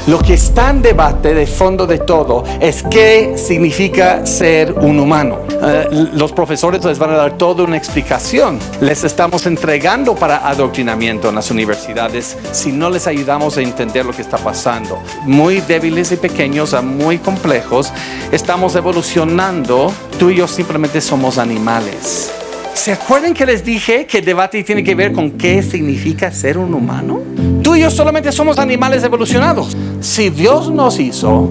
Lo que está en debate de fondo de todo es qué significa ser un humano. Los profesores les van a dar toda una explicación. Les estamos entregando para adoctrinamiento en las universidades si no les ayudamos a entender lo que está pasando. Muy débiles y pequeños a muy complejos, estamos evolucionando. Tú y yo simplemente somos animales. ¿Se acuerdan que les dije que el debate tiene que ver con qué significa ser un humano? Tú y yo solamente somos animales evolucionados. Si Dios nos hizo,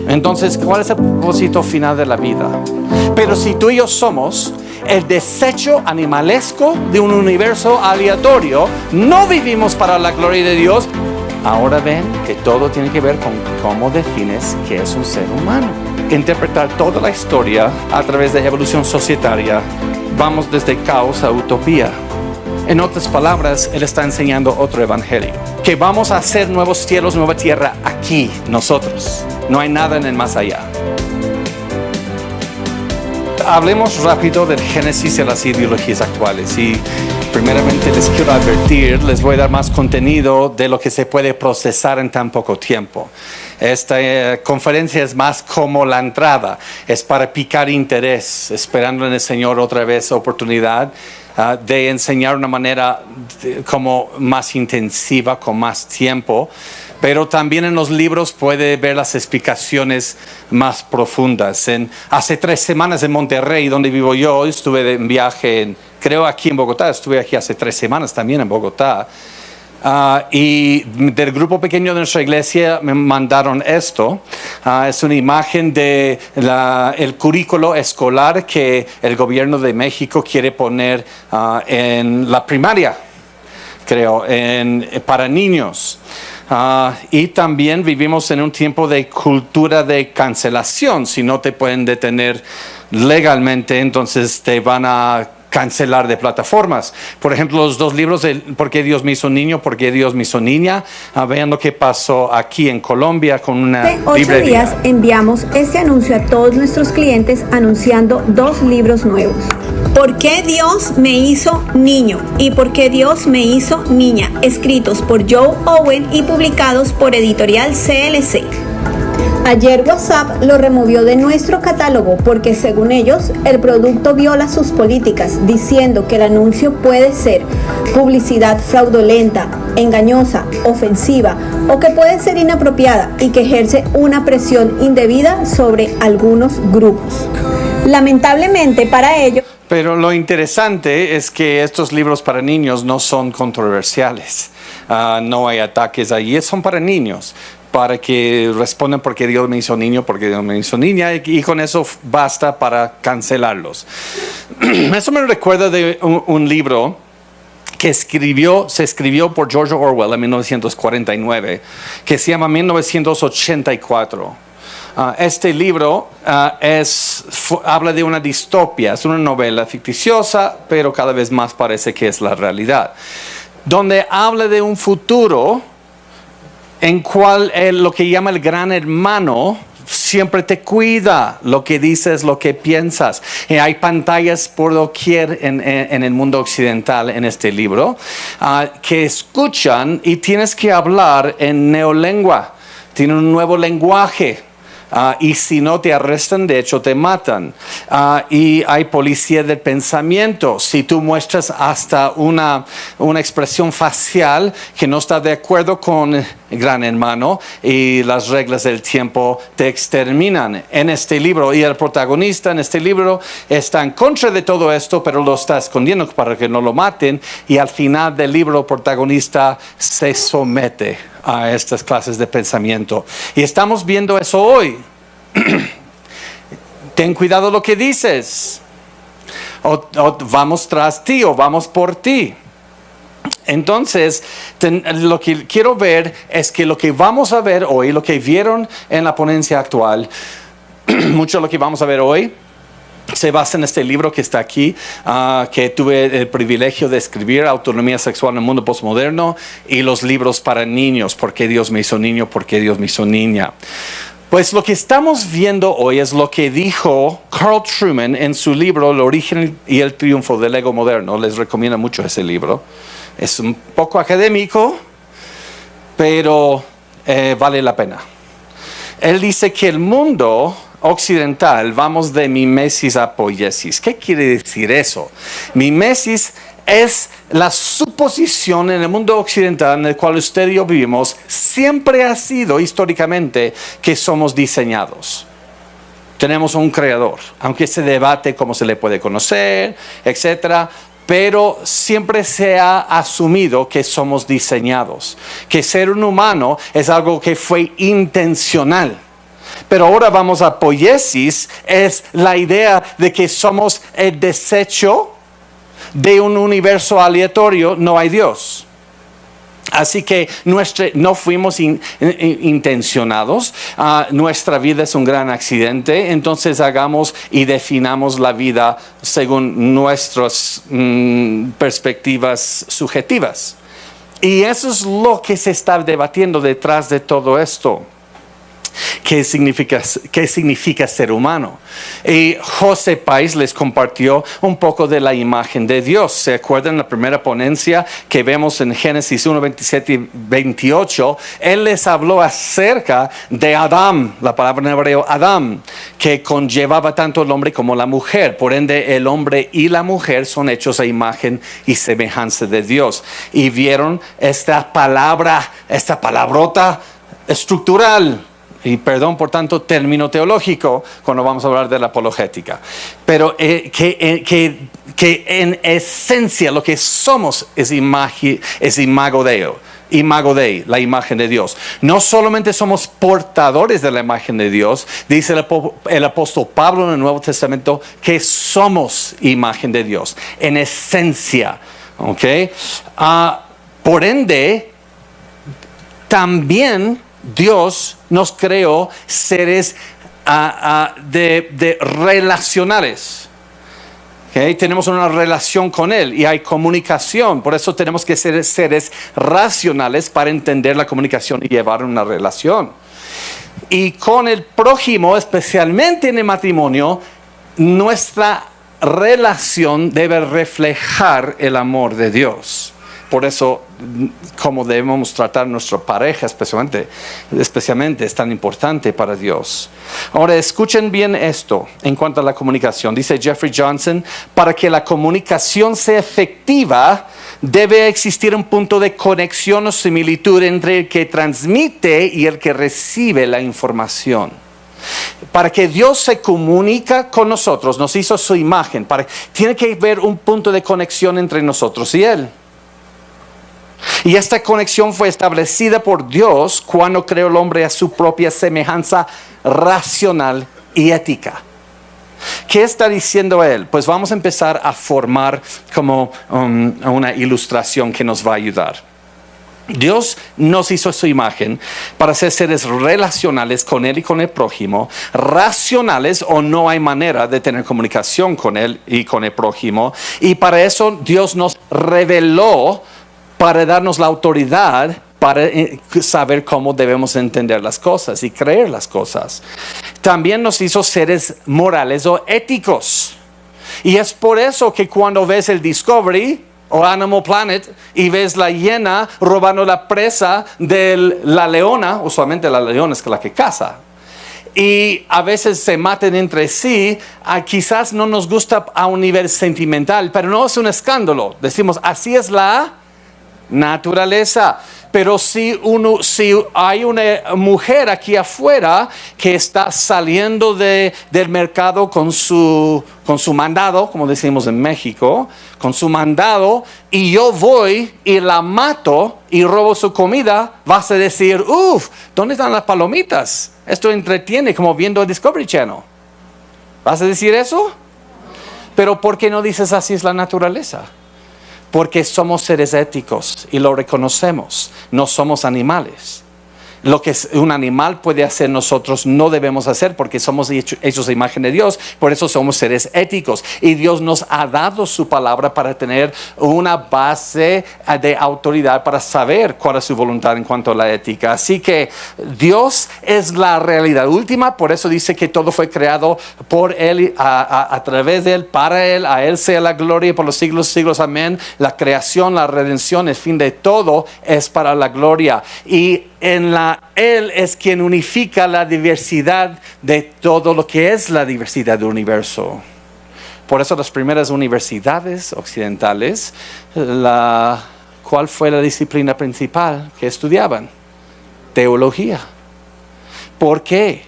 entonces, ¿cuál es el propósito final de la vida? Pero si tú y yo somos el desecho animalesco de un universo aleatorio, no vivimos para la gloria de Dios. Ahora ven que todo tiene que ver con cómo defines qué es un ser humano. Interpretar toda la historia a través de evolución societaria. Vamos desde caos a utopía. En otras palabras, Él está enseñando otro evangelio. Que vamos a hacer nuevos cielos, nueva tierra aquí, nosotros. No hay nada en el más allá. Hablemos rápido del Génesis de las ideologías actuales. Y primeramente les quiero advertir, les voy a dar más contenido de lo que se puede procesar en tan poco tiempo. Esta conferencia es más como la entrada, es para picar interés, esperando en el Señor otra vez oportunidad de enseñar de una manera como más intensiva, con más tiempo. Pero también en los libros puede ver las explicaciones más profundas. Hace 3 semanas en Monterrey, donde vivo yo, estuve en viaje, creo aquí en Bogotá, estuve aquí hace 3 semanas también en Bogotá. Y del grupo pequeño de nuestra iglesia me mandaron esto. Es una imagen de el currículo escolar que el gobierno de México quiere poner en la primaria, creo, para niños. Y también vivimos en un tiempo de cultura de cancelación. Si no te pueden detener legalmente, entonces te van a cancelar de plataformas. Por ejemplo, los 2 libros de ¿Por qué Dios me hizo niño? ¿Por qué Dios me hizo niña? Vean lo que pasó aquí en Colombia con una librería. Hace 8 días enviamos este anuncio a todos nuestros clientes anunciando 2 libros nuevos. ¿Por qué Dios me hizo niño? Y ¿Por qué Dios me hizo niña? Escritos por Joe Owen y publicados por Editorial CLC. Ayer WhatsApp lo removió de nuestro catálogo porque, según ellos, el producto viola sus políticas, diciendo que el anuncio puede ser publicidad fraudulenta, engañosa, ofensiva o que puede ser inapropiada y que ejerce una presión indebida sobre algunos grupos. Lamentablemente para ellos. Pero lo interesante es que estos libros para niños no son controversiales. No hay ataques allí, son para niños, para que respondan por qué Dios me hizo niño, por qué Dios me hizo niña, y con eso basta para cancelarlos. Eso me recuerda de un libro que se escribió por George Orwell en 1949, que se llama 1984. Este libro habla de una distopia, es una novela ficticiosa, pero cada vez más parece que es la realidad, donde habla de un futuro en cual lo que llama el gran hermano siempre te cuida, lo que dices, lo que piensas. Hay pantallas por doquier en el mundo occidental en este libro que escuchan y tienes que hablar en neolengua. Tiene un nuevo lenguaje. Y si no te arrestan, de hecho te matan. Y hay policía del pensamiento. Si tú muestras hasta una expresión facial que no está de acuerdo con el gran hermano y las reglas del tiempo, te exterminan en este libro. Y el protagonista en este libro está en contra de todo esto, pero lo está escondiendo para que no lo maten. Y al final del libro, el protagonista se somete a estas clases de pensamiento. Y estamos viendo eso hoy. Ten cuidado lo que dices. O vamos tras ti, o vamos por ti. Entonces, lo que quiero ver es que lo que vamos a ver hoy, lo que vieron en la ponencia actual, mucho de lo que vamos a ver hoy se basa en este libro que está aquí, que tuve el privilegio de escribir, Autonomía Sexual en el Mundo Postmoderno, y los libros para niños, ¿Por qué Dios me hizo niño? ¿Por qué Dios me hizo niña? Pues lo que estamos viendo hoy es lo que dijo Carl Trueman en su libro El origen y el triunfo del ego moderno. Les recomiendo mucho ese libro. Es un poco académico, pero vale la pena. Él dice que el mundo occidental, vamos de mimesis a poiesis. ¿Qué quiere decir eso? Mimesis es la suposición en el mundo occidental en el cual usted y yo vivimos, siempre ha sido históricamente que somos diseñados. Tenemos un creador, aunque se debate cómo se le puede conocer, etcétera, pero siempre se ha asumido que somos diseñados, que ser un humano es algo que fue intencional. Pero ahora vamos a poiesis, es la idea de que somos el desecho de un universo aleatorio, no hay Dios. Así que no fuimos intencionados, nuestra vida es un gran accidente, entonces hagamos y definamos la vida según nuestras perspectivas subjetivas. Y eso es lo que se está debatiendo detrás de todo esto. ¿Qué significa ser humano? Y José Páez les compartió un poco de la imagen de Dios. ¿Se acuerdan la primera ponencia que vemos en Génesis 1, 27 y 28? Él les habló acerca de Adán, la palabra en hebreo Adán, que conllevaba tanto el hombre como la mujer. Por ende, el hombre y la mujer son hechos a imagen y semejanza de Dios. Y vieron esta palabrota estructural. Y perdón por tanto término teológico cuando vamos a hablar de la apologética. Pero que en esencia lo que somos es imago Dei, la imagen de Dios. No solamente somos portadores de la imagen de Dios, dice el apóstol Pablo en el Nuevo Testamento que somos imagen de Dios. En esencia. ¿Okay? Por ende, también Dios nos creó seres relacionales. ¿Okay? Tenemos una relación con Él y hay comunicación. Por eso tenemos que ser seres racionales para entender la comunicación y llevar una relación. Y con el prójimo, especialmente en el matrimonio, nuestra relación debe reflejar el amor de Dios. Por eso, como debemos tratar a nuestra pareja, especialmente es tan importante para Dios. Ahora, escuchen bien esto en cuanto a la comunicación. Dice Jeffrey Johnson, para que la comunicación sea efectiva, debe existir un punto de conexión o similitud entre el que transmite y el que recibe la información. Para que Dios se comunica con nosotros, nos hizo su imagen. Tiene que haber un punto de conexión entre nosotros y Él. Y esta conexión fue establecida por Dios cuando creó al hombre a su propia semejanza racional y ética. ¿Qué está diciendo Él? Pues vamos a empezar a formar como una ilustración que nos va a ayudar. Dios nos hizo su imagen para ser seres relacionales con Él y con el prójimo, racionales o no hay manera de tener comunicación con Él y con el prójimo. Y para eso Dios nos reveló para darnos la autoridad para saber cómo debemos entender las cosas y creer las cosas. También nos hizo seres morales o éticos. Y es por eso que cuando ves el Discovery o Animal Planet y ves la hiena robando la presa de la leona, usualmente la leona es la que caza, y a veces se maten entre sí, quizás no nos gusta a un nivel sentimental, pero no es un escándalo. Decimos, así es la naturaleza. Pero si hay una mujer aquí afuera que está saliendo del mercado con su mandado, como decimos en México, con su mandado, y yo voy y la mato y robo su comida, vas a decir, ¿dónde están las palomitas? Esto entretiene como viendo Discovery Channel. ¿Vas a decir eso? Pero ¿por qué no dices así es la naturaleza? Porque somos seres éticos y lo reconocemos. No somos animales. Lo que un animal puede hacer nosotros no debemos hacer porque somos hechos a imagen de Dios. Por eso somos seres éticos. Y Dios nos ha dado su palabra para tener una base de autoridad para saber cuál es su voluntad en cuanto a la ética. Así que Dios es la realidad última. Por eso dice que todo fue creado por Él, a través de Él, para Él. A Él sea la gloria por los siglos, siglos. Amén. La creación, la redención, el fin de todo es para la gloria. Y Él es quien unifica la diversidad de todo lo que es la diversidad del universo. Por eso las primeras universidades occidentales, ¿cuál fue la disciplina principal que estudiaban? Teología. ¿Por qué?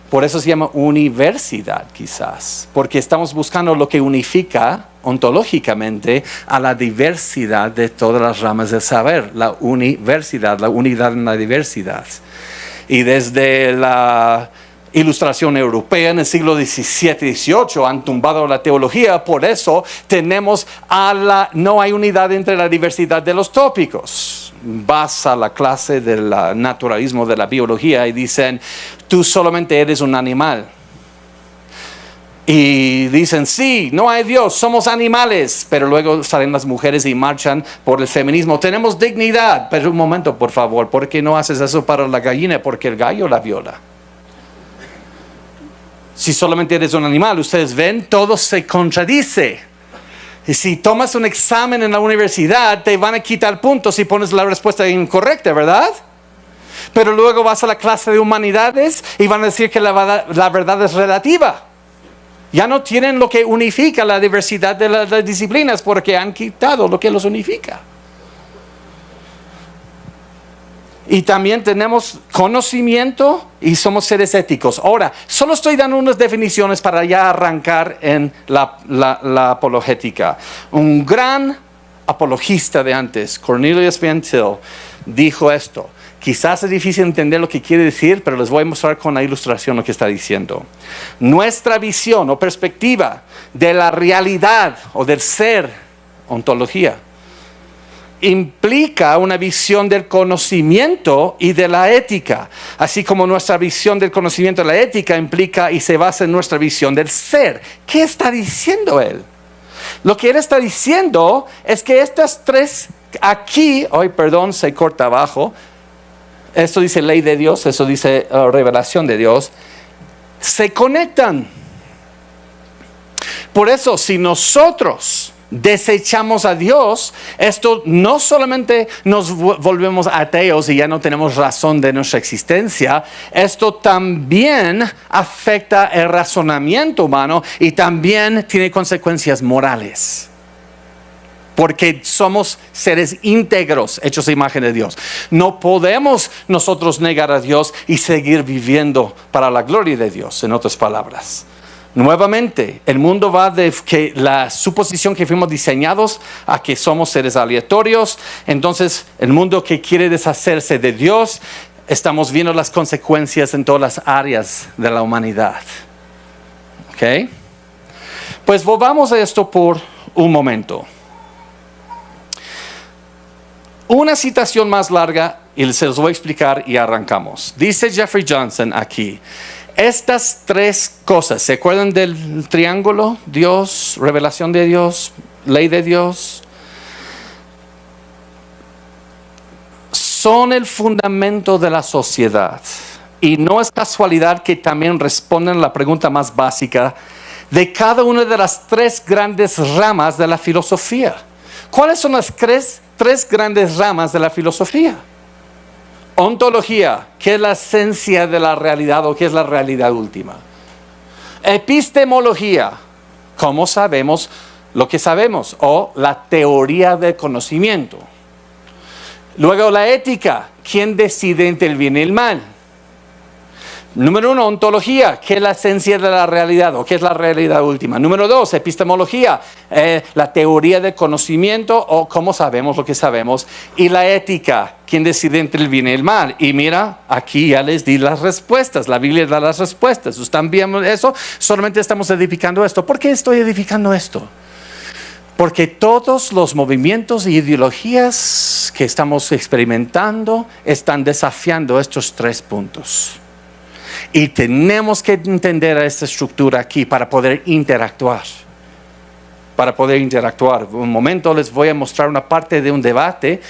Por eso se llama universidad quizás, porque estamos buscando lo que unifica ontológicamente a la diversidad de todas las ramas del saber, la universidad, la unidad en la diversidad. Y desde la Ilustración europea en el siglo XVII y XVIII han tumbado la teología, por eso no hay unidad entre la diversidad de los tópicos. Vas a la clase del naturalismo de la biología y dicen, tú solamente eres un animal. Y dicen, sí, no hay Dios, somos animales. Pero luego salen las mujeres y marchan por el feminismo. Tenemos dignidad. Pero un momento, por favor, ¿por qué no haces eso para la gallina? Porque el gallo la viola. Si solamente eres un animal, ustedes ven, todo se contradice. Y si tomas un examen en la universidad, te van a quitar puntos si pones la respuesta incorrecta, ¿verdad? Pero luego vas a la clase de humanidades y van a decir que la verdad es relativa. Ya no tienen lo que unifica la diversidad de las disciplinas porque han quitado lo que los unifica. Y también tenemos conocimiento y somos seres éticos. Ahora, solo estoy dando unas definiciones para ya arrancar en la apologética. Un gran apologista de antes, Cornelius Van Til, dijo esto. Quizás es difícil entender lo que quiere decir, pero les voy a mostrar con la ilustración lo que está diciendo. Nuestra visión o perspectiva de la realidad o del ser, ontología, implica una visión del conocimiento y de la ética, así como nuestra visión del conocimiento y la ética implica y se basa en nuestra visión del ser. ¿Qué está diciendo él? Lo que él está diciendo es que estas tres aquí, se corta abajo, esto dice ley de Dios, eso dice revelación de Dios, se conectan. Por eso, si nosotros desechamos a Dios, esto no solamente nos volvemos ateos y ya no tenemos razón de nuestra existencia, esto también afecta el razonamiento humano y también tiene consecuencias morales. Porque somos seres íntegros, hechos a imagen de Dios. No podemos nosotros negar a Dios y seguir viviendo para la gloria de Dios, en otras palabras. Nuevamente, el mundo va de que la suposición que fuimos diseñados a que somos seres aleatorios. Entonces, el mundo que quiere deshacerse de Dios, estamos viendo las consecuencias en todas las áreas de la humanidad. ¿Ok? Pues volvamos a esto por un momento. Una citación más larga y se los voy a explicar y arrancamos. Dice Jeffrey Johnson aquí. Estas tres cosas, ¿se acuerdan del triángulo? Dios, revelación de Dios, ley de Dios. Son el fundamento de la sociedad. Y no es casualidad que también responden la pregunta más básica de cada una de las tres grandes ramas de la filosofía. ¿Cuáles son las tres grandes ramas de la filosofía? Ontología, ¿qué es la esencia de la realidad o qué es la realidad última? Epistemología, ¿cómo sabemos lo que sabemos? O la teoría del conocimiento. Luego la ética, ¿quién decide entre el bien y el mal? Número 1, ontología, ¿qué es la esencia de la realidad o qué es la realidad última? Número 2, epistemología, la teoría del conocimiento o cómo sabemos lo que sabemos. Y la ética, ¿quién decide entre el bien y el mal? Y mira, aquí ya les di las respuestas, la Biblia da las respuestas. ¿Están viendo eso? Solamente estamos edificando esto. ¿Por qué estoy edificando esto? Porque todos los movimientos e ideologías que estamos experimentando están desafiando estos tres puntos. Y tenemos que entender a esta estructura aquí para poder interactuar. Un momento les voy a mostrar una parte de un debate.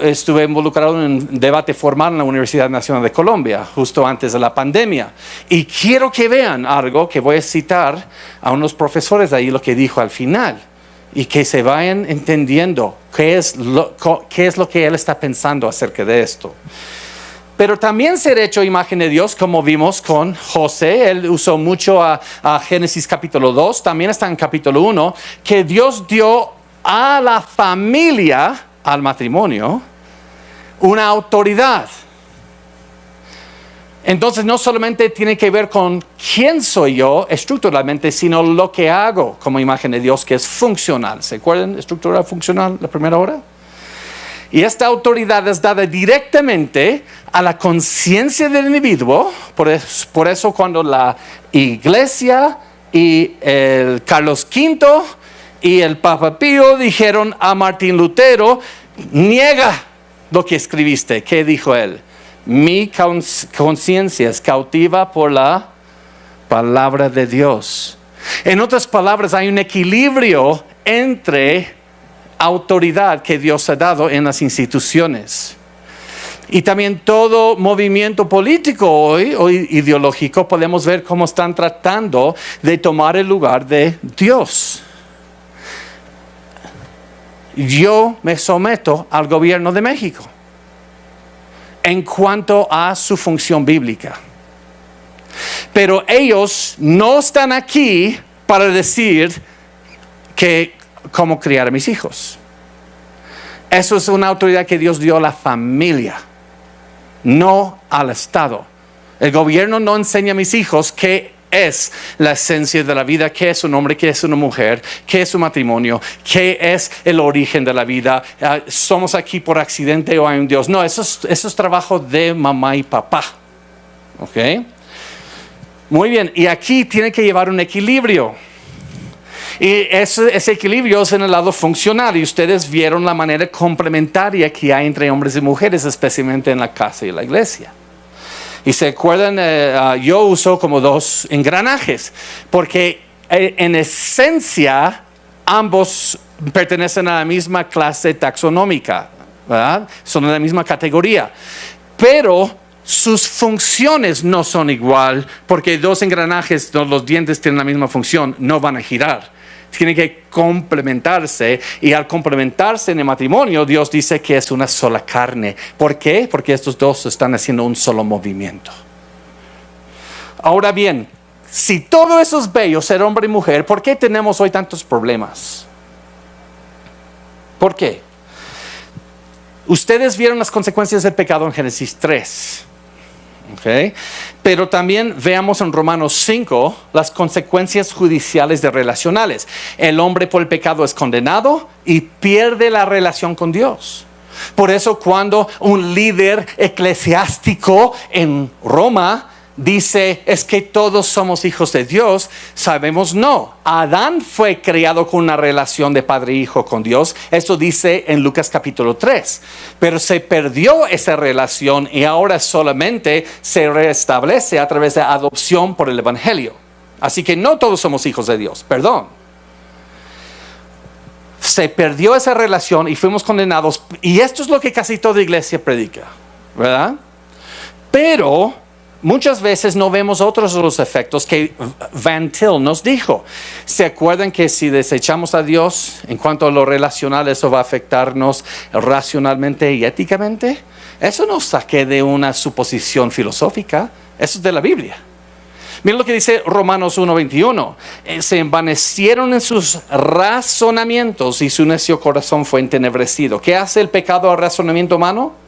Estuve involucrado en un debate formal en la Universidad Nacional de Colombia, justo antes de la pandemia. Y quiero que vean algo que voy a citar a unos profesores de ahí, lo que dijo al final. Y que se vayan entendiendo qué es lo que él está pensando acerca de esto. pero también ser hecho imagen de Dios, como vimos con José. Él usó mucho a Génesis capítulo 2, también está en capítulo 1, que Dios dio a la familia, al matrimonio, una autoridad. Entonces no solamente tiene que ver con quién soy yo estructuralmente, sino lo que hago como imagen de Dios, que es funcional. ¿Se acuerdan de estructura funcional la primera hora? Y esta autoridad es dada directamente a la conciencia del individuo. Por eso cuando la Iglesia y el Carlos V y el Papa Pío dijeron a Martín Lutero, niega lo que escribiste. ¿Qué dijo él? Mi conciencia es cautiva por la palabra de Dios. En otras palabras, hay un equilibrio entre autoridad que Dios ha dado en las instituciones. Y también todo movimiento político hoy, o ideológico, podemos ver cómo están tratando de tomar el lugar de Dios. Yo me someto al gobierno de México en cuanto a su función bíblica. Pero ellos no están aquí para decir cómo criar a mis hijos. Eso es una autoridad que Dios dio a la familia, no al Estado. El gobierno no enseña a mis hijos qué es la esencia de la vida, qué es un hombre, qué es una mujer, qué es un matrimonio, qué es el origen de la vida. Somos aquí por accidente o hay un Dios. No, eso es trabajo de mamá y papá. ¿Ok? Muy bien, y aquí tiene que llevar un equilibrio. Y ese equilibrio es en el lado funcional. Y ustedes vieron la manera complementaria que hay entre hombres y mujeres, especialmente en la casa y la iglesia. Y se acuerdan, yo uso como dos engranajes, porque en esencia ambos pertenecen a la misma clase taxonómica, ¿verdad? Son de la misma categoría, pero sus funciones no son igual, porque dos engranajes, los dientes tienen la misma función, no van a girar. Tienen que complementarse, y al complementarse en el matrimonio, Dios dice que es una sola carne. ¿Por qué? Porque estos dos están haciendo un solo movimiento. Ahora bien, si todo eso es bello, ser hombre y mujer, ¿por qué tenemos hoy tantos problemas? ¿Por qué? Ustedes vieron las consecuencias del pecado en Génesis 3. Okay. Pero también veamos en Romanos 5 las consecuencias judiciales de relacionales. El hombre por el pecado es condenado y pierde la relación con Dios. Por eso cuando un líder eclesiástico en Roma dice es que todos somos hijos de Dios, sabemos no. Adán fue creado con una relación de padre e hijo con Dios. Eso dice en Lucas capítulo 3. Pero se perdió esa relación y ahora solamente se restablece a través de adopción por el evangelio. Así que no todos somos hijos de Dios, perdón. Se perdió esa relación y fuimos condenados. Y esto es lo que casi toda iglesia predica, ¿verdad? Pero muchas veces no vemos otros de los efectos que Van Til nos dijo. ¿Se acuerdan que si desechamos a Dios en cuanto a lo relacional, eso va a afectarnos racionalmente y éticamente? Eso no saqué de una suposición filosófica, eso es de la Biblia. Miren lo que dice Romanos 1:21. Se envanecieron en sus razonamientos y su necio corazón fue entenebrecido. ¿Qué hace el pecado al razonamiento humano?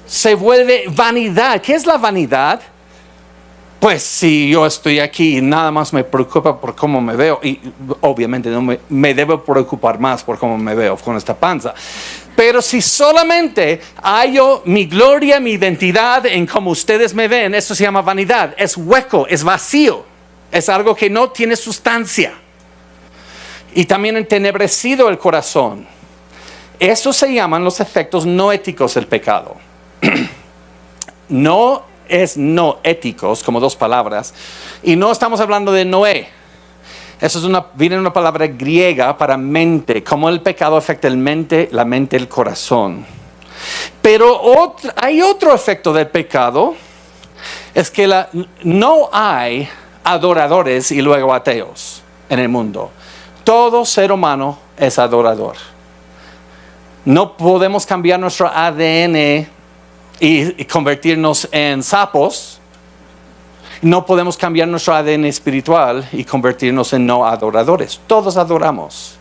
Se vuelve vanidad. ¿Qué es la vanidad? Pues si yo estoy aquí y nada más me preocupa por cómo me veo, y obviamente no me debo preocupar más por cómo me veo con esta panza, pero si solamente hallo mi gloria, mi identidad en cómo ustedes me ven, eso se llama vanidad. Es hueco, es vacío, es algo que no tiene sustancia. Y también entenebrecido el corazón. Eso se llaman los efectos no éticos del pecado. No es no éticos, como dos palabras, y no estamos hablando de Noé. Eso viene una palabra griega para mente, como el pecado afecta la mente, el corazón. Pero hay otro efecto del pecado, es que no hay adoradores y luego ateos en el mundo. Todo ser humano es adorador. No podemos cambiar nuestro ADN y convertirnos en sapos. No podemos cambiar nuestro ADN espiritual y convertirnos en no adoradores. Todos adoramos.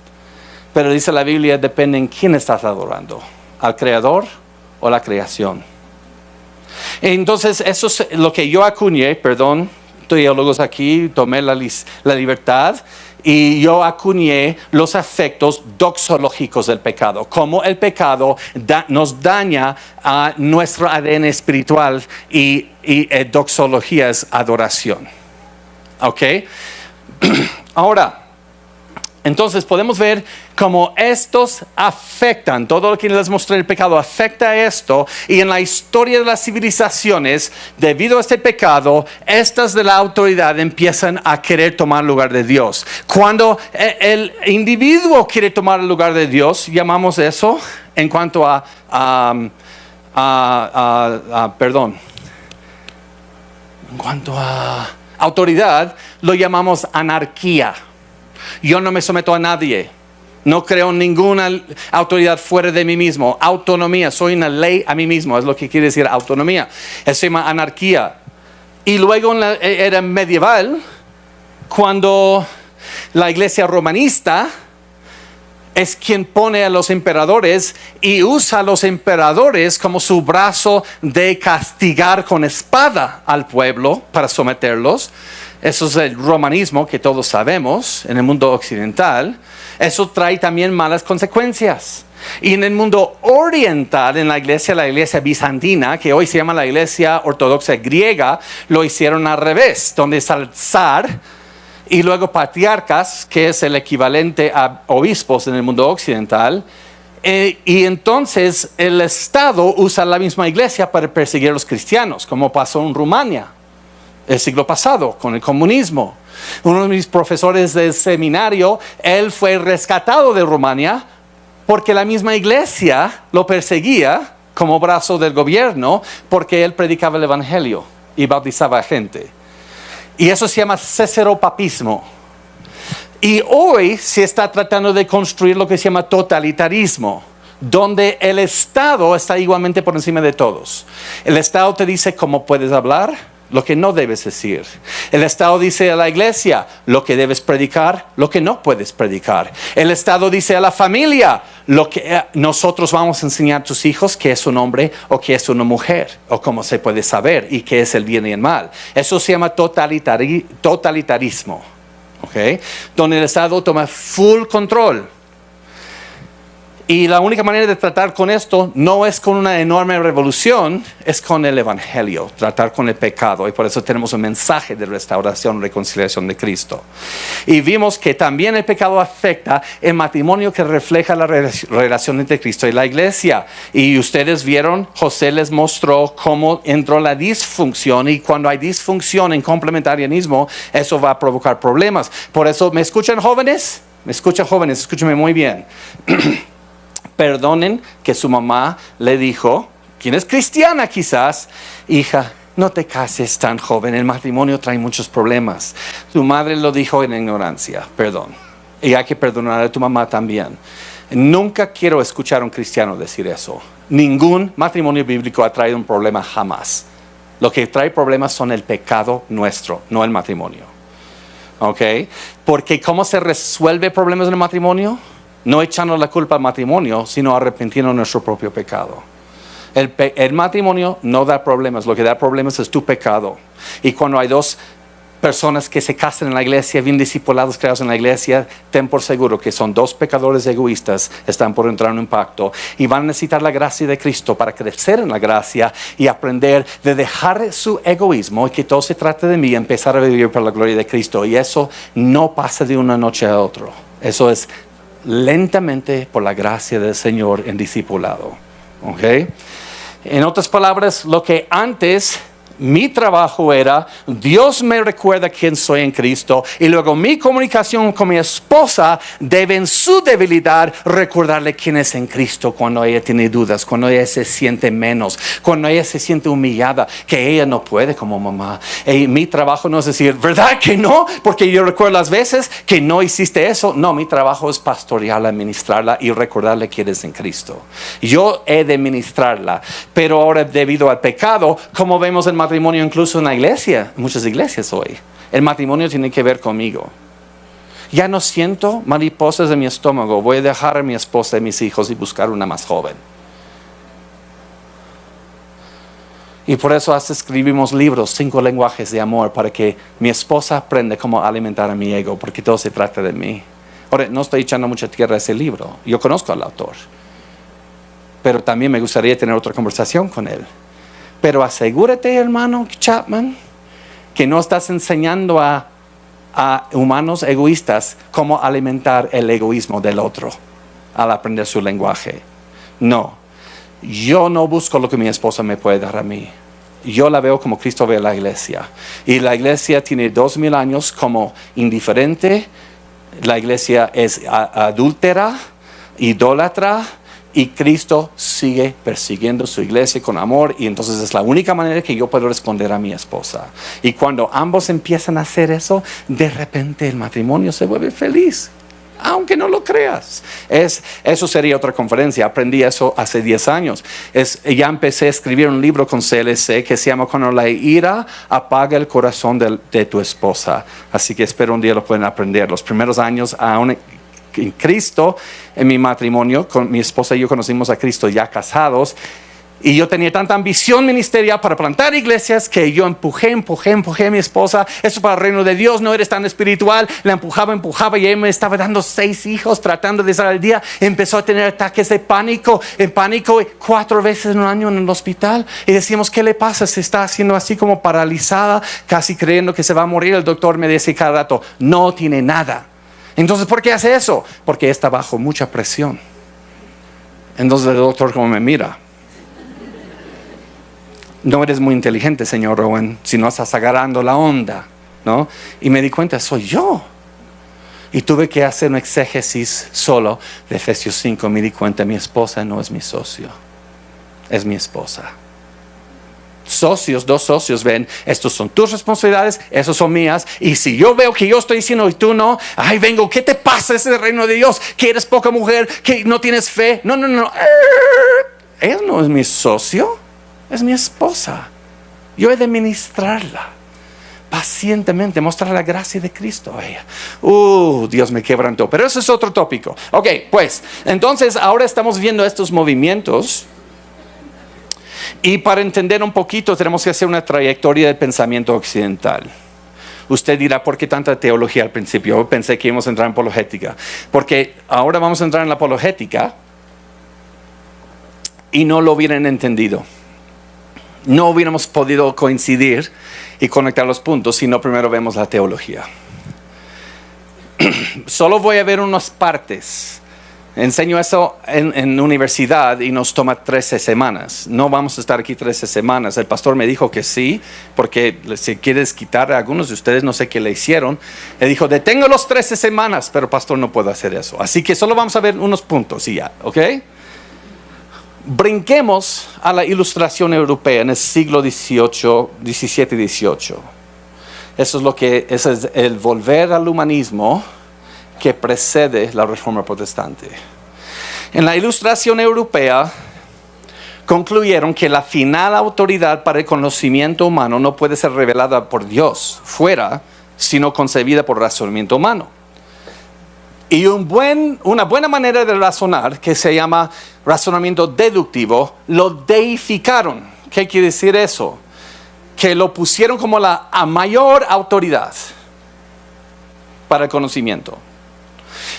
Pero dice la Biblia, depende en quién estás adorando. ¿Al Creador o la creación? Entonces, eso es lo que yo acuñé, perdón, teólogos aquí, tomé la libertad y yo acuñé los efectos doxológicos del pecado, cómo el pecado nos daña a nuestro ADN espiritual y doxología es adoración. ¿Ok? Ahora, entonces podemos ver cómo estos afectan, todo lo que les mostré el pecado afecta a esto, y en la historia de las civilizaciones, debido a este pecado, estas de la autoridad empiezan a querer tomar el lugar de Dios. Cuando el individuo quiere tomar el lugar de Dios, llamamos eso en cuanto en cuanto a autoridad, lo llamamos anarquía. Yo no me someto a nadie. No creo en ninguna autoridad fuera de mí mismo. Autonomía, soy una ley a mí mismo, es lo que quiere decir autonomía. Eso se llama anarquía. Y luego en la era medieval, cuando la iglesia romanista es quien pone a los emperadores y usa a los emperadores como su brazo de castigar con espada al pueblo para someterlos. Eso es el romanismo que todos sabemos en el mundo occidental. Eso trae también malas consecuencias. Y en el mundo oriental, en la iglesia bizantina, que hoy se llama la iglesia ortodoxa griega, lo hicieron al revés, donde está el zar y luego patriarcas, que es el equivalente a obispos en el mundo occidental. Y entonces el Estado usa la misma iglesia para perseguir a los cristianos, como pasó en Rumania el siglo pasado con el comunismo. Uno de mis profesores del seminario, él fue rescatado de Rumania porque la misma iglesia lo perseguía como brazo del gobierno, porque él predicaba el evangelio y bautizaba a gente. Y eso se llama cesaropapismo. Y hoy se está tratando de construir lo que se llama totalitarismo, donde el Estado está igualmente por encima de todos. El Estado te dice cómo puedes hablar, lo que no debes decir. El Estado dice a la iglesia lo que debes predicar, lo que no puedes predicar. El Estado dice a la familia lo que nosotros vamos a enseñar a tus hijos, qué es un hombre o qué es una mujer, o cómo se puede saber y qué es el bien y el mal. Eso se llama totalitarismo, ¿okay? Donde el Estado toma full control. Y la única manera de tratar con esto no es con una enorme revolución, es con el evangelio, tratar con el pecado. Y por eso tenemos un mensaje de restauración, reconciliación de Cristo. Y vimos que también el pecado afecta el matrimonio, que refleja la relación entre Cristo y la iglesia. Y ustedes vieron, José les mostró cómo entró la disfunción, y cuando hay disfunción en complementarianismo, eso va a provocar problemas. Por eso, ¿me escuchan jóvenes? ¿Me escuchan jóvenes? Escúchenme muy bien. Perdonen que su mamá le dijo, quien es cristiana quizás, hija, no te cases tan joven, el matrimonio trae muchos problemas. Tu madre lo dijo en ignorancia, perdón. Y hay que perdonar a tu mamá también. Nunca quiero escuchar a un cristiano decir eso. Ningún matrimonio bíblico ha traído un problema jamás. Lo que trae problemas son el pecado nuestro, no el matrimonio. ¿Ok? Porque ¿cómo se resuelve problemas en el matrimonio? No echando la culpa al matrimonio, sino arrepintiendo nuestro propio pecado. El matrimonio no da problemas, lo que da problemas es tu pecado. Y cuando hay dos personas que se casan en la iglesia, bien discipulados, creados en la iglesia, ten por seguro que son dos pecadores egoístas, están por entrar en un pacto y van a necesitar la gracia de Cristo para crecer en la gracia y aprender de dejar su egoísmo y que todo se trate de mí y empezar a vivir por la gloria de Cristo. Y eso no pasa de una noche a otra. Eso es lentamente por la gracia del Señor en discipulado. ¿Okay? En otras palabras, lo que antes Mi trabajo era, Dios me recuerda quién soy en Cristo, y luego mi comunicación con mi esposa debe en su debilidad recordarle quién es en Cristo cuando ella tiene dudas, cuando ella se siente menos, cuando ella se siente humillada, que ella no puede como mamá. Y mi trabajo no es decir, ¿verdad que no? Porque yo recuerdo las veces que no hiciste eso. No, mi trabajo es pastorearla, ministrarla y recordarle quién es en Cristo. Yo he de ministrarla, pero ahora debido al pecado, como vemos en matrimonio incluso en la iglesia, muchas iglesias hoy, el matrimonio tiene que ver conmigo. Ya no siento mariposas en mi estómago, voy a dejar a mi esposa y mis hijos y buscar una más joven. Y por eso hasta escribimos libros, 5 lenguajes de amor, para que mi esposa aprenda cómo alimentar a mi ego, porque todo se trata de mí. Ahora, no estoy echando mucha tierra a ese libro, yo conozco al autor, pero también me gustaría tener otra conversación con él. Pero asegúrate, hermano Chapman, que no estás enseñando a humanos egoístas cómo alimentar el egoísmo del otro al aprender su lenguaje. No, yo no busco lo que mi esposa me puede dar a mí. Yo la veo como Cristo ve a la iglesia. Y la iglesia tiene 2000 años como indiferente. La iglesia es adúltera, idólatra. Y Cristo sigue persiguiendo su iglesia con amor, y entonces es la única manera que yo puedo responder a mi esposa. Y cuando ambos empiezan a hacer eso, de repente el matrimonio se vuelve feliz, aunque no lo creas. Eso sería otra conferencia. Aprendí eso hace 10 años. Ya empecé a escribir un libro con CLC que se llama Cuando la ira apaga el corazón de tu esposa. Así que espero un día lo puedan aprender. Los primeros años aún en Cristo, en mi matrimonio, con mi esposa y yo conocimos a Cristo ya casados, y yo tenía tanta ambición ministerial para plantar iglesias que yo empujé a mi esposa. Eso para el reino de Dios, no eres tan espiritual. La empujaba y ella me estaba dando 6 hijos tratando de estar al día. Empezó a tener ataques de pánico, 4 veces en un año en el hospital, y decíamos, ¿qué le pasa? Se está haciendo así como paralizada, casi creyendo que se va a morir. El doctor me decía cada rato, no tiene nada. Entonces, ¿por qué hace eso? Porque está bajo mucha presión. Entonces el doctor como me mira, no eres muy inteligente, señor Owen, si no estás agarrando la onda, ¿no? Y me di cuenta, soy yo. Y tuve que hacer un exégesis solo de Efesios 5. Me di cuenta, mi esposa no es mi socio, es mi esposa. Socios, 2 socios ven, estos son tus responsabilidades, esos son mías. Y si yo veo que yo estoy diciendo y tú no, ay, vengo, ¿qué te pasa? Es el reino de Dios, que eres poca mujer, que no tienes fe. No. Ella no es mi socio, es mi esposa. Yo he de ministrarla pacientemente, mostrar la gracia de Cristo a ella. Dios me quebrantó, pero eso es otro tópico. Ok, pues, entonces ahora estamos viendo estos movimientos. Y para entender un poquito tenemos que hacer una trayectoria del pensamiento occidental. Usted dirá, ¿por qué tanta teología al principio? Yo pensé que íbamos a entrar en apologética. Porque ahora vamos a entrar en la apologética y no lo hubieran entendido. No hubiéramos podido coincidir y conectar los puntos si no primero vemos la teología. Solo voy a ver unas partes. Enseño eso en universidad y nos toma 13 semanas. No vamos a estar aquí 13 semanas. El pastor me dijo que sí, porque si quieres quitar a algunos de ustedes, no sé qué le hicieron. Él dijo, detengo los 13 semanas, pero pastor, no puedo hacer eso. Así que solo vamos a ver unos puntos y ya, ¿ok? Brinquemos a la ilustración europea en el siglo XVII y XVIII. Eso es el volver al humanismo que precede la Reforma Protestante. En la Ilustración Europea concluyeron que la final autoridad para el conocimiento humano no puede ser revelada por Dios fuera, sino concebida por razonamiento humano. Y una buena manera de razonar, que se llama razonamiento deductivo, lo deificaron. ¿Qué quiere decir eso? Que lo pusieron como la mayor autoridad para el conocimiento.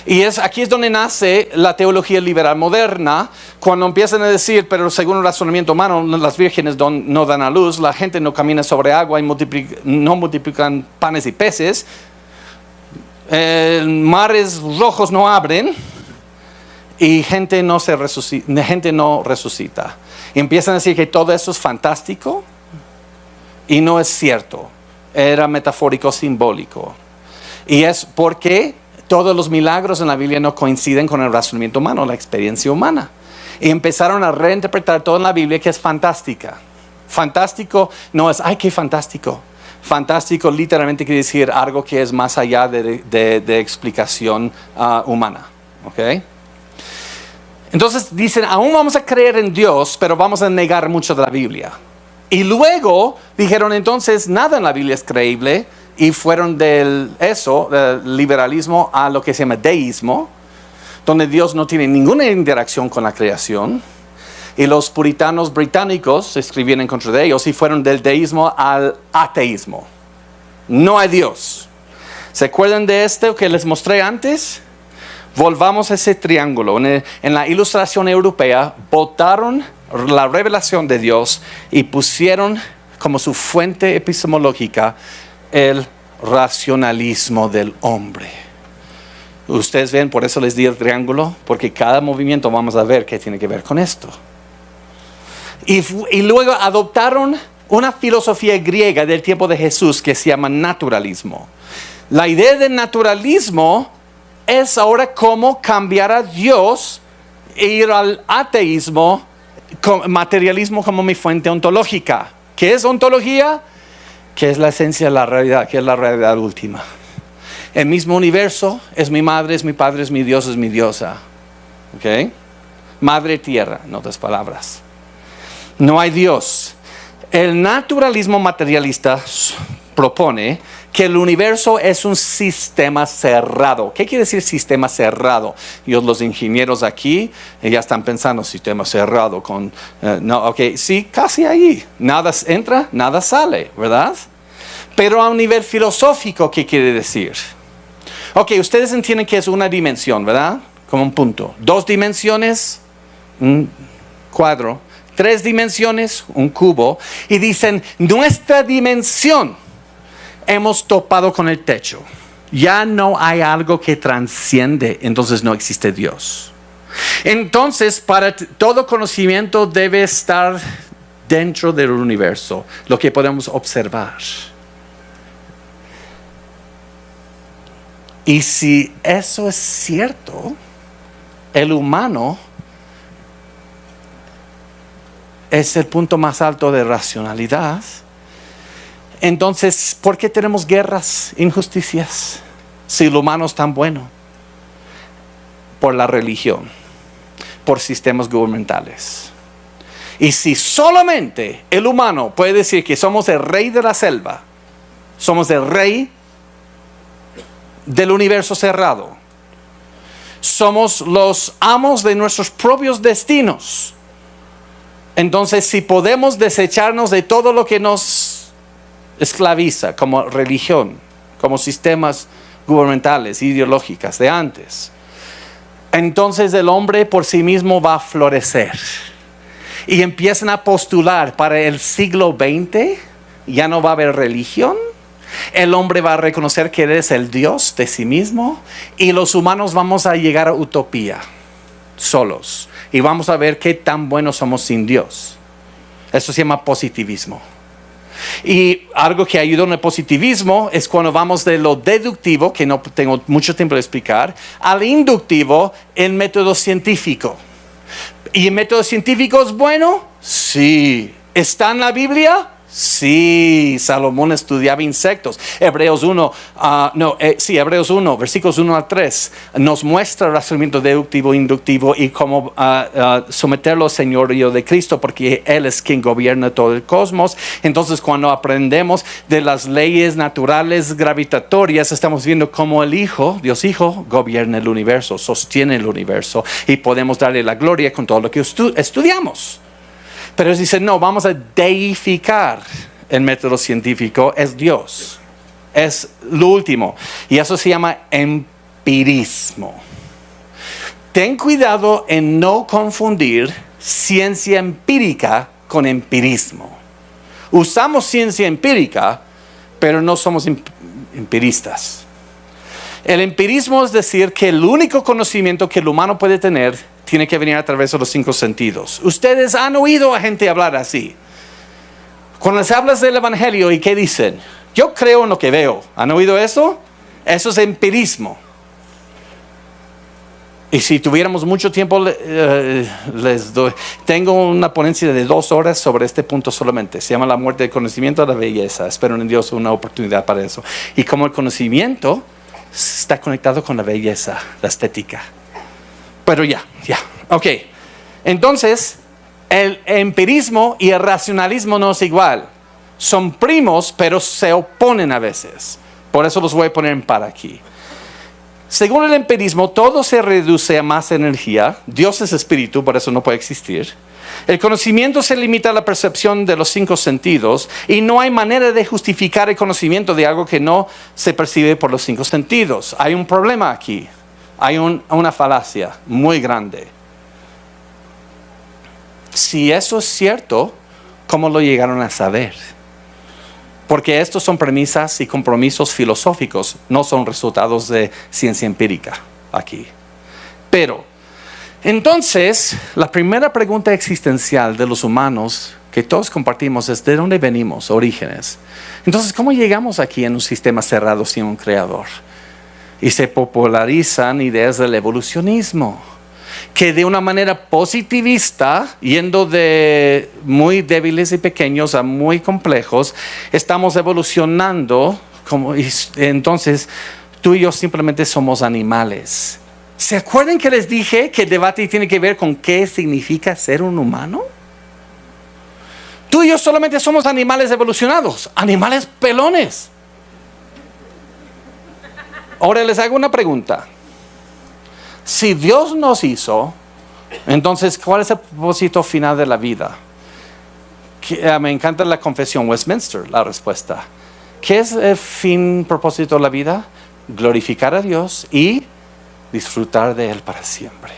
Y aquí es donde nace la teología liberal moderna, cuando empiezan a decir, pero según el razonamiento humano, las vírgenes no dan a luz, la gente no camina sobre agua y no multiplican panes y peces, mares rojos no abren y gente no resucita. Y empiezan a decir que todo eso es fantástico, Y no es cierto. Era metafórico, simbólico. Y es porque todos los milagros en la Biblia no coinciden con el razonamiento humano, la experiencia humana. Y empezaron a reinterpretar todo en la Biblia, que es fantástica. Fantástico no es, ¡ay, qué fantástico! Fantástico literalmente quiere decir algo que es más allá de explicación humana. ¿Ok? Entonces dicen, aún vamos a creer en Dios, pero vamos a negar mucho de la Biblia. Y luego dijeron, entonces nada en la Biblia es creíble, y fueron del liberalismo, a lo que se llama deísmo, donde Dios no tiene ninguna interacción con la creación. Y los puritanos británicos escribían en contra de ellos y fueron del deísmo al ateísmo. No hay Dios. ¿Se acuerdan de esto que les mostré antes? Volvamos a ese triángulo. En la ilustración europea, botaron la revelación de Dios y pusieron como su fuente epistemológica el racionalismo del hombre. Ustedes ven, por eso les di el triángulo, porque cada movimiento vamos a ver qué tiene que ver con esto. Y luego adoptaron una filosofía griega del tiempo de Jesús que se llama naturalismo. La idea del naturalismo es ahora cómo cambiar a Dios e ir al ateísmo, materialismo como mi fuente ontológica. ¿Qué es ontología? Que es la esencia de la realidad, que es la realidad última. El mismo universo es mi madre, es mi padre, es mi Dios, es mi diosa. ¿Ok? Madre tierra, en otras palabras. No hay Dios. El naturalismo materialista propone que el universo es un sistema cerrado. ¿Qué quiere decir sistema cerrado? Los ingenieros aquí ya están pensando sistema cerrado con... sí, casi ahí. Nada entra, nada sale, ¿verdad? Pero a un nivel filosófico, ¿qué quiere decir? Ok, ustedes entienden que es una dimensión, ¿verdad? Como un punto. 2 dimensiones, un cuadro. 3 dimensiones, un cubo. Y dicen, nuestra dimensión, hemos topado con el techo. Ya no hay algo que transciende, entonces no existe Dios. Entonces, para todo conocimiento debe estar dentro del universo, lo que podemos observar. Y si eso es cierto, el humano es el punto más alto de racionalidad. Entonces, ¿por qué tenemos guerras, injusticias, si el humano es tan bueno? Por la religión, por sistemas gubernamentales. Y si solamente el humano puede decir que somos el rey de la selva, somos el rey del universo cerrado, somos los amos de nuestros propios destinos, entonces si podemos desecharnos de todo lo que nos esclaviza, como religión, como sistemas gubernamentales, ideológicas de antes, entonces el hombre por sí mismo va a florecer. Y empiezan a postular para el siglo XX, ya no va a haber religión. El hombre va a reconocer que él es el Dios de sí mismo y los humanos vamos a llegar a utopía solos y vamos a ver qué tan buenos somos sin Dios. Eso se llama positivismo. Y algo que ayuda en el positivismo es cuando vamos de lo deductivo, que no tengo mucho tiempo de explicar, al inductivo, el método científico. ¿Y el método científico es bueno? Sí. ¿Está en la Biblia? Sí, Salomón estudiaba insectos. Hebreos 1, versículos 1 al 3, nos muestra el razonamiento deductivo, inductivo y cómo someterlo al señorío de Cristo, porque Él es quien gobierna todo el cosmos. Entonces, cuando aprendemos de las leyes naturales gravitatorias, estamos viendo cómo el Hijo, Dios Hijo, gobierna el universo, sostiene el universo y podemos darle la gloria con todo lo que estudiamos. Pero ellos dicen, no, vamos a deificar el método científico, es Dios. Es lo último. Y eso se llama empirismo. Ten cuidado en no confundir ciencia empírica con empirismo. Usamos ciencia empírica, pero no somos empiristas. El empirismo es decir que el único conocimiento que el humano puede tener tiene que venir a través de los 5 sentidos. Ustedes han oído a gente hablar así. Cuando les hablas del evangelio, ¿y qué dicen? Yo creo en lo que veo. ¿Han oído eso? Eso es empirismo. Y si tuviéramos mucho tiempo, les doy. Tengo una ponencia de 2 horas sobre este punto solamente. Se llama La muerte del conocimiento de la belleza. Espero en Dios una oportunidad para eso. Y como el conocimiento está conectado con la belleza, la estética. Pero ya. Ok. Entonces, el empirismo y el racionalismo no es igual. Son primos, pero se oponen a veces. Por eso los voy a poner en par aquí. Según el empirismo, todo se reduce a más energía. Dios es espíritu, por eso no puede existir. El conocimiento se limita a la percepción de los 5 sentidos y no hay manera de justificar el conocimiento de algo que no se percibe por los 5 sentidos. Hay un problema aquí. Hay una falacia muy grande. Si eso es cierto, ¿cómo lo llegaron a saber? Porque estos son premisas y compromisos filosóficos, no son resultados de ciencia empírica aquí. Pero, entonces, la primera pregunta existencial de los humanos que todos compartimos es ¿de dónde venimos? Orígenes. Entonces, ¿cómo llegamos aquí en un sistema cerrado sin un creador? Y se popularizan ideas del evolucionismo, que de una manera positivista, yendo de muy débiles y pequeños a muy complejos, estamos evolucionando. Entonces, tú y yo simplemente somos animales. ¿Se acuerdan que les dije que el debate tiene que ver con qué significa ser un humano? Tú y yo solamente somos animales evolucionados, animales pelones. Ahora les hago una pregunta. Si Dios nos hizo, entonces, ¿cuál es el propósito final de la vida? Me encanta la confesión Westminster, la respuesta. ¿Qué es el propósito de la vida? Glorificar a Dios y disfrutar de Él para siempre.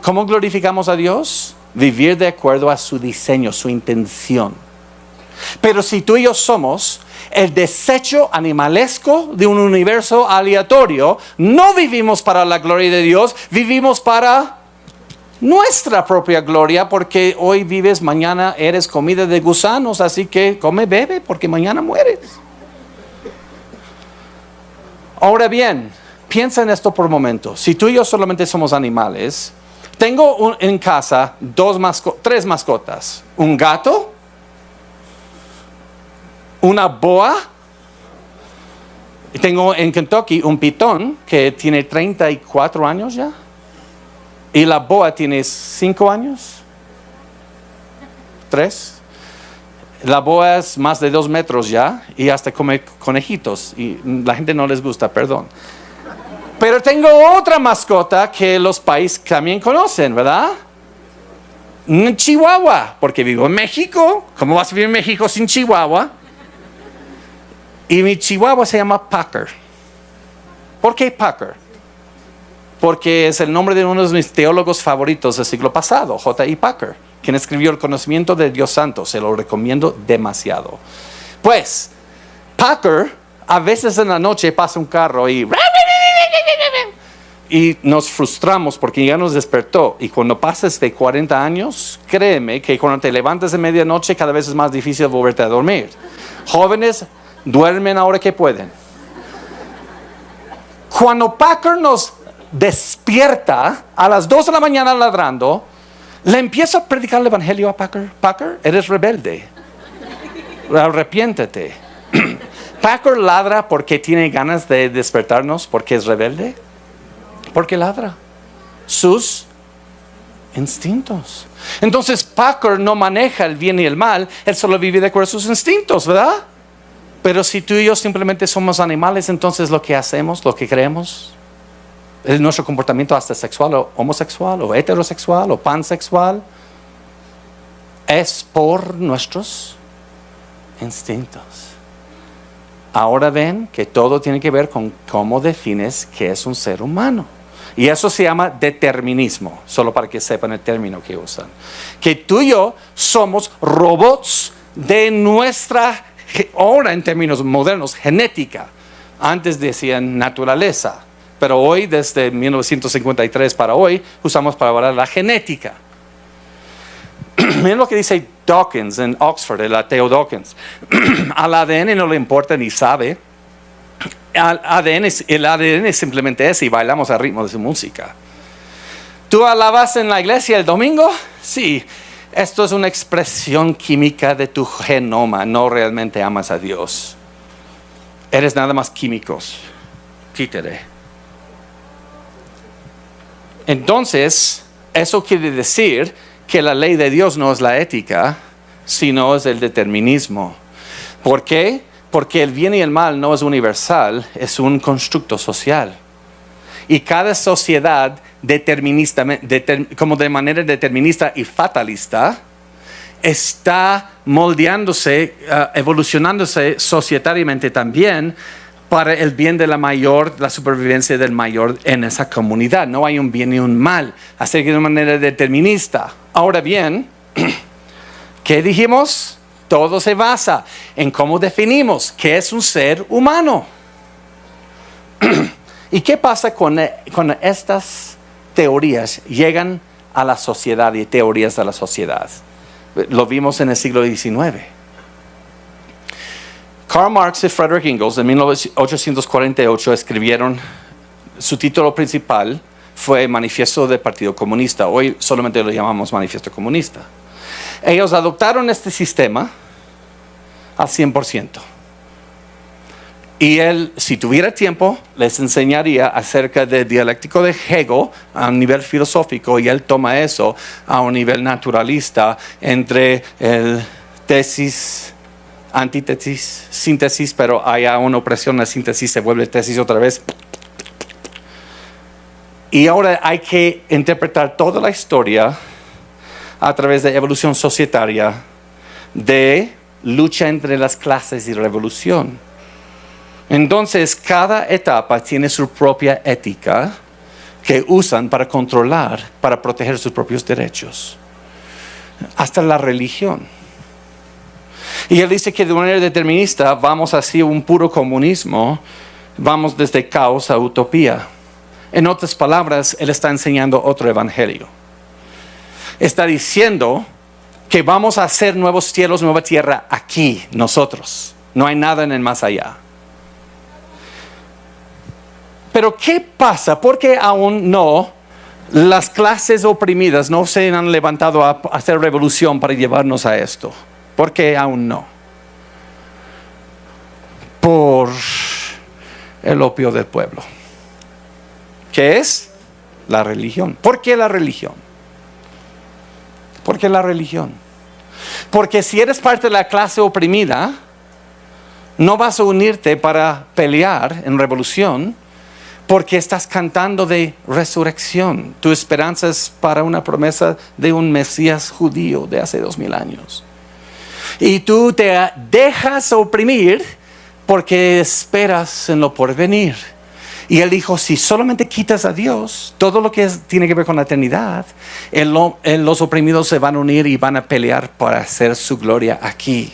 ¿Cómo glorificamos a Dios? Vivir de acuerdo a su diseño, su intención. Pero si tú y yo somos el desecho animalesco de un universo aleatorio, no vivimos para la gloria de Dios, vivimos para nuestra propia gloria, porque hoy vives, mañana eres comida de gusanos, así que come, bebe, porque mañana mueres. Ahora bien, piensa en esto por un momento. Si tú y yo solamente somos animales, tengo en casa 3 mascotas, un gato, una boa, y tengo en Kentucky un pitón que tiene 34 años ya, y la boa tiene 5 años, 3. La boa es más de 2 metros ya, y hasta come conejitos, y la gente no les gusta, perdón. Pero tengo otra mascota que los países también conocen, ¿verdad? Un chihuahua, porque vivo en México. ¿Cómo vas a vivir en México sin chihuahua? Y mi chihuahua se llama Packer. ¿Por qué Packer? Porque es el nombre de uno de mis teólogos favoritos del siglo pasado, J.I. Packer, quien escribió El conocimiento de Dios Santo. Se lo recomiendo demasiado. Pues, Packer, a veces en la noche pasa un carro y nos frustramos porque ya nos despertó. Y cuando pasas de 40 años, créeme que cuando te levantas de medianoche cada vez es más difícil volverte a dormir. Jóvenes, duermen ahora que pueden. Cuando Packer nos despierta a las 2 de la mañana ladrando, le empiezo a predicar el evangelio a Packer. Packer, eres rebelde. Arrepiéntete. Packer ladra porque tiene ganas de despertarnos, porque es rebelde. Porque ladra sus instintos. Entonces Packer no maneja el bien y el mal, él solo vive de acuerdo a sus instintos, ¿verdad? Pero si tú y yo simplemente somos animales, entonces lo que hacemos, lo que creemos, es nuestro comportamiento hasta sexual o homosexual o heterosexual o pansexual, es por nuestros instintos. Ahora ven que todo tiene que ver con cómo defines qué es un ser humano. Y eso se llama determinismo, solo para que sepan el término que usan. Que tú y yo somos robots de nuestra, ahora en términos modernos, genética. Antes decían naturaleza, pero hoy, desde 1953 para hoy, usamos para hablar de la genética. Miren lo que dice Dawkins en Oxford, el ateo Dawkins. Al ADN no le importa ni sabe. El ADN simplemente es y bailamos al ritmo de su música. ¿Tú alabas en la iglesia el domingo? Sí. Esto es una expresión química de tu genoma. No realmente amas a Dios. Eres nada más químicos. Títere. Entonces, eso quiere decir que la ley de Dios no es la ética, sino es el determinismo. ¿Por qué? Porque el bien y el mal no es universal, es un constructo social. Y cada sociedad determinista, como de manera determinista y fatalista, está moldeándose, evolucionándose societariamente también para el bien de la supervivencia del mayor en esa comunidad. No hay un bien y un mal, así que de manera determinista. Ahora bien, ¿qué dijimos? Todo se basa en cómo definimos qué es un ser humano. ¿Y qué pasa cuando estas teorías llegan a la sociedad y teorías de la sociedad? Lo vimos en el siglo XIX. Karl Marx y Friedrich Engels en 1848 escribieron, su título principal fue Manifiesto del Partido Comunista. Hoy solamente lo llamamos Manifiesto Comunista. Ellos adoptaron este sistema al 100%. Y él, si tuviera tiempo, les enseñaría acerca del dialéctico de Hegel a un nivel filosófico, y él toma eso a un nivel naturalista entre el tesis, antítesis, síntesis, pero hay una opresión, la síntesis se vuelve tesis otra vez. Y ahora hay que interpretar toda la historia a través de evolución societaria, de lucha entre las clases y revolución. Entonces, cada etapa tiene su propia ética que usan para controlar, para proteger sus propios derechos. Hasta la religión. Y él dice que de manera determinista vamos hacia un puro comunismo, vamos desde caos a utopía. En otras palabras, él está enseñando otro evangelio. Está diciendo que vamos a hacer nuevos cielos, nueva tierra aquí, nosotros. No hay nada en el más allá. Pero ¿qué pasa? ¿Por qué aún no las clases oprimidas no se han levantado a hacer revolución para llevarnos a esto? ¿Por qué aún no? Por el opio del pueblo. ¿Qué es? La religión. ¿Por qué la religión? ¿Por qué la religión? Porque si eres parte de la clase oprimida, no vas a unirte para pelear en revolución, porque estás cantando de resurrección. Tu esperanza es para una promesa de un Mesías judío de hace 2000 años. Y tú te dejas oprimir porque esperas en lo porvenir. Y él dijo, si solamente quitas a Dios, todo lo que tiene que ver con la eternidad, los oprimidos se van a unir y van a pelear para hacer su gloria aquí.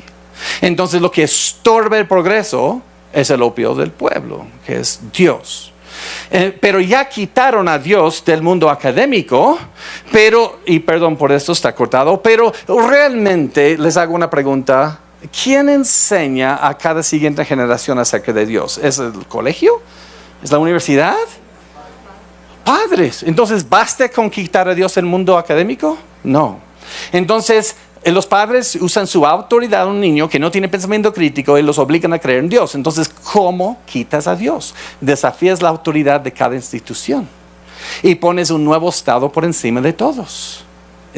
Entonces lo que estorba el progreso es el opio del pueblo, que es Dios. Pero ya quitaron a Dios del mundo académico, y perdón por esto, está cortado, pero realmente les hago una pregunta. ¿Quién enseña a cada siguiente generación acerca de Dios? ¿Es el colegio? ¿Es la universidad? Padres. Entonces, ¿basta con quitar a Dios del mundo académico? No. Entonces, los padres usan su autoridad a un niño que no tiene pensamiento crítico y los obligan a creer en Dios. Entonces, ¿cómo quitas a Dios? Desafías la autoridad de cada institución y pones un nuevo estado por encima de todos.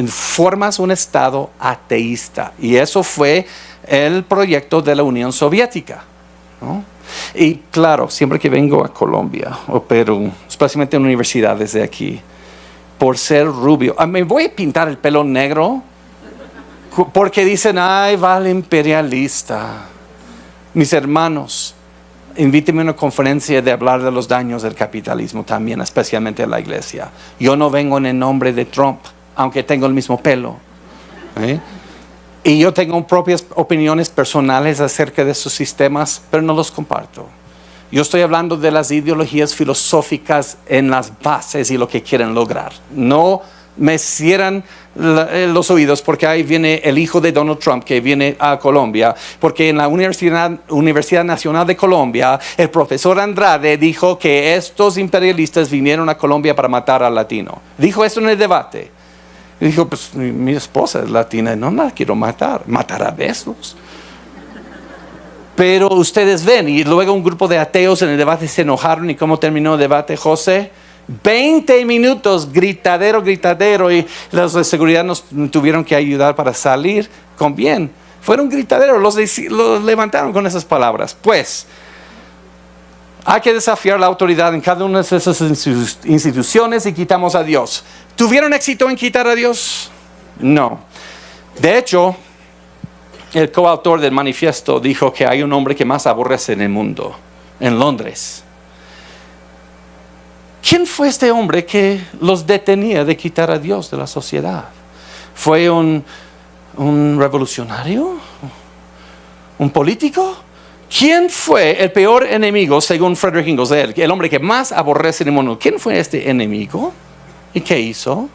Formas un estado ateísta. Y eso fue el proyecto de la Unión Soviética, ¿no? Y claro, siempre que vengo a Colombia o Perú, especialmente en universidades de aquí, por ser rubio, me voy a pintar el pelo negro porque dicen, ay, vale, imperialista. Mis hermanos, invíteme a una conferencia de hablar de los daños del capitalismo también, especialmente en la iglesia. Yo no vengo en el nombre de Trump, aunque tengo el mismo pelo. Y yo tengo propias opiniones personales acerca de sus sistemas, pero no los comparto. Yo estoy hablando de las ideologías filosóficas en las bases y lo que quieren lograr. No me cierran los oídos porque ahí viene el hijo de Donald Trump que viene a Colombia, porque en la Universidad Nacional de Colombia el profesor Andrade dijo que estos imperialistas vinieron a Colombia para matar al latino. Dijo esto en el debate. Y dijo, pues mi esposa es latina y no la quiero matar a besos. Pero ustedes ven, y luego un grupo de ateos en el debate se enojaron. ¿Y cómo terminó el debate, José? 20 minutos, gritadero, y los de seguridad nos tuvieron que ayudar para salir con bien. Fueron gritaderos, los levantaron con esas palabras. Pues, hay que desafiar la autoridad en cada una de esas instituciones y quitamos a Dios. ¿Tuvieron éxito en quitar a Dios? No. De hecho, el coautor del manifiesto dijo que hay un hombre que más aborrece en el mundo, en Londres. ¿Quién fue este hombre que los detenía de quitar a Dios de la sociedad? ¿Fue un revolucionario? ¿Un político? ¿Quién fue el peor enemigo según Frederick Ingalls? El hombre que más aborrece en el mundo. ¿Quién fue este enemigo? ¿Y qué hizo?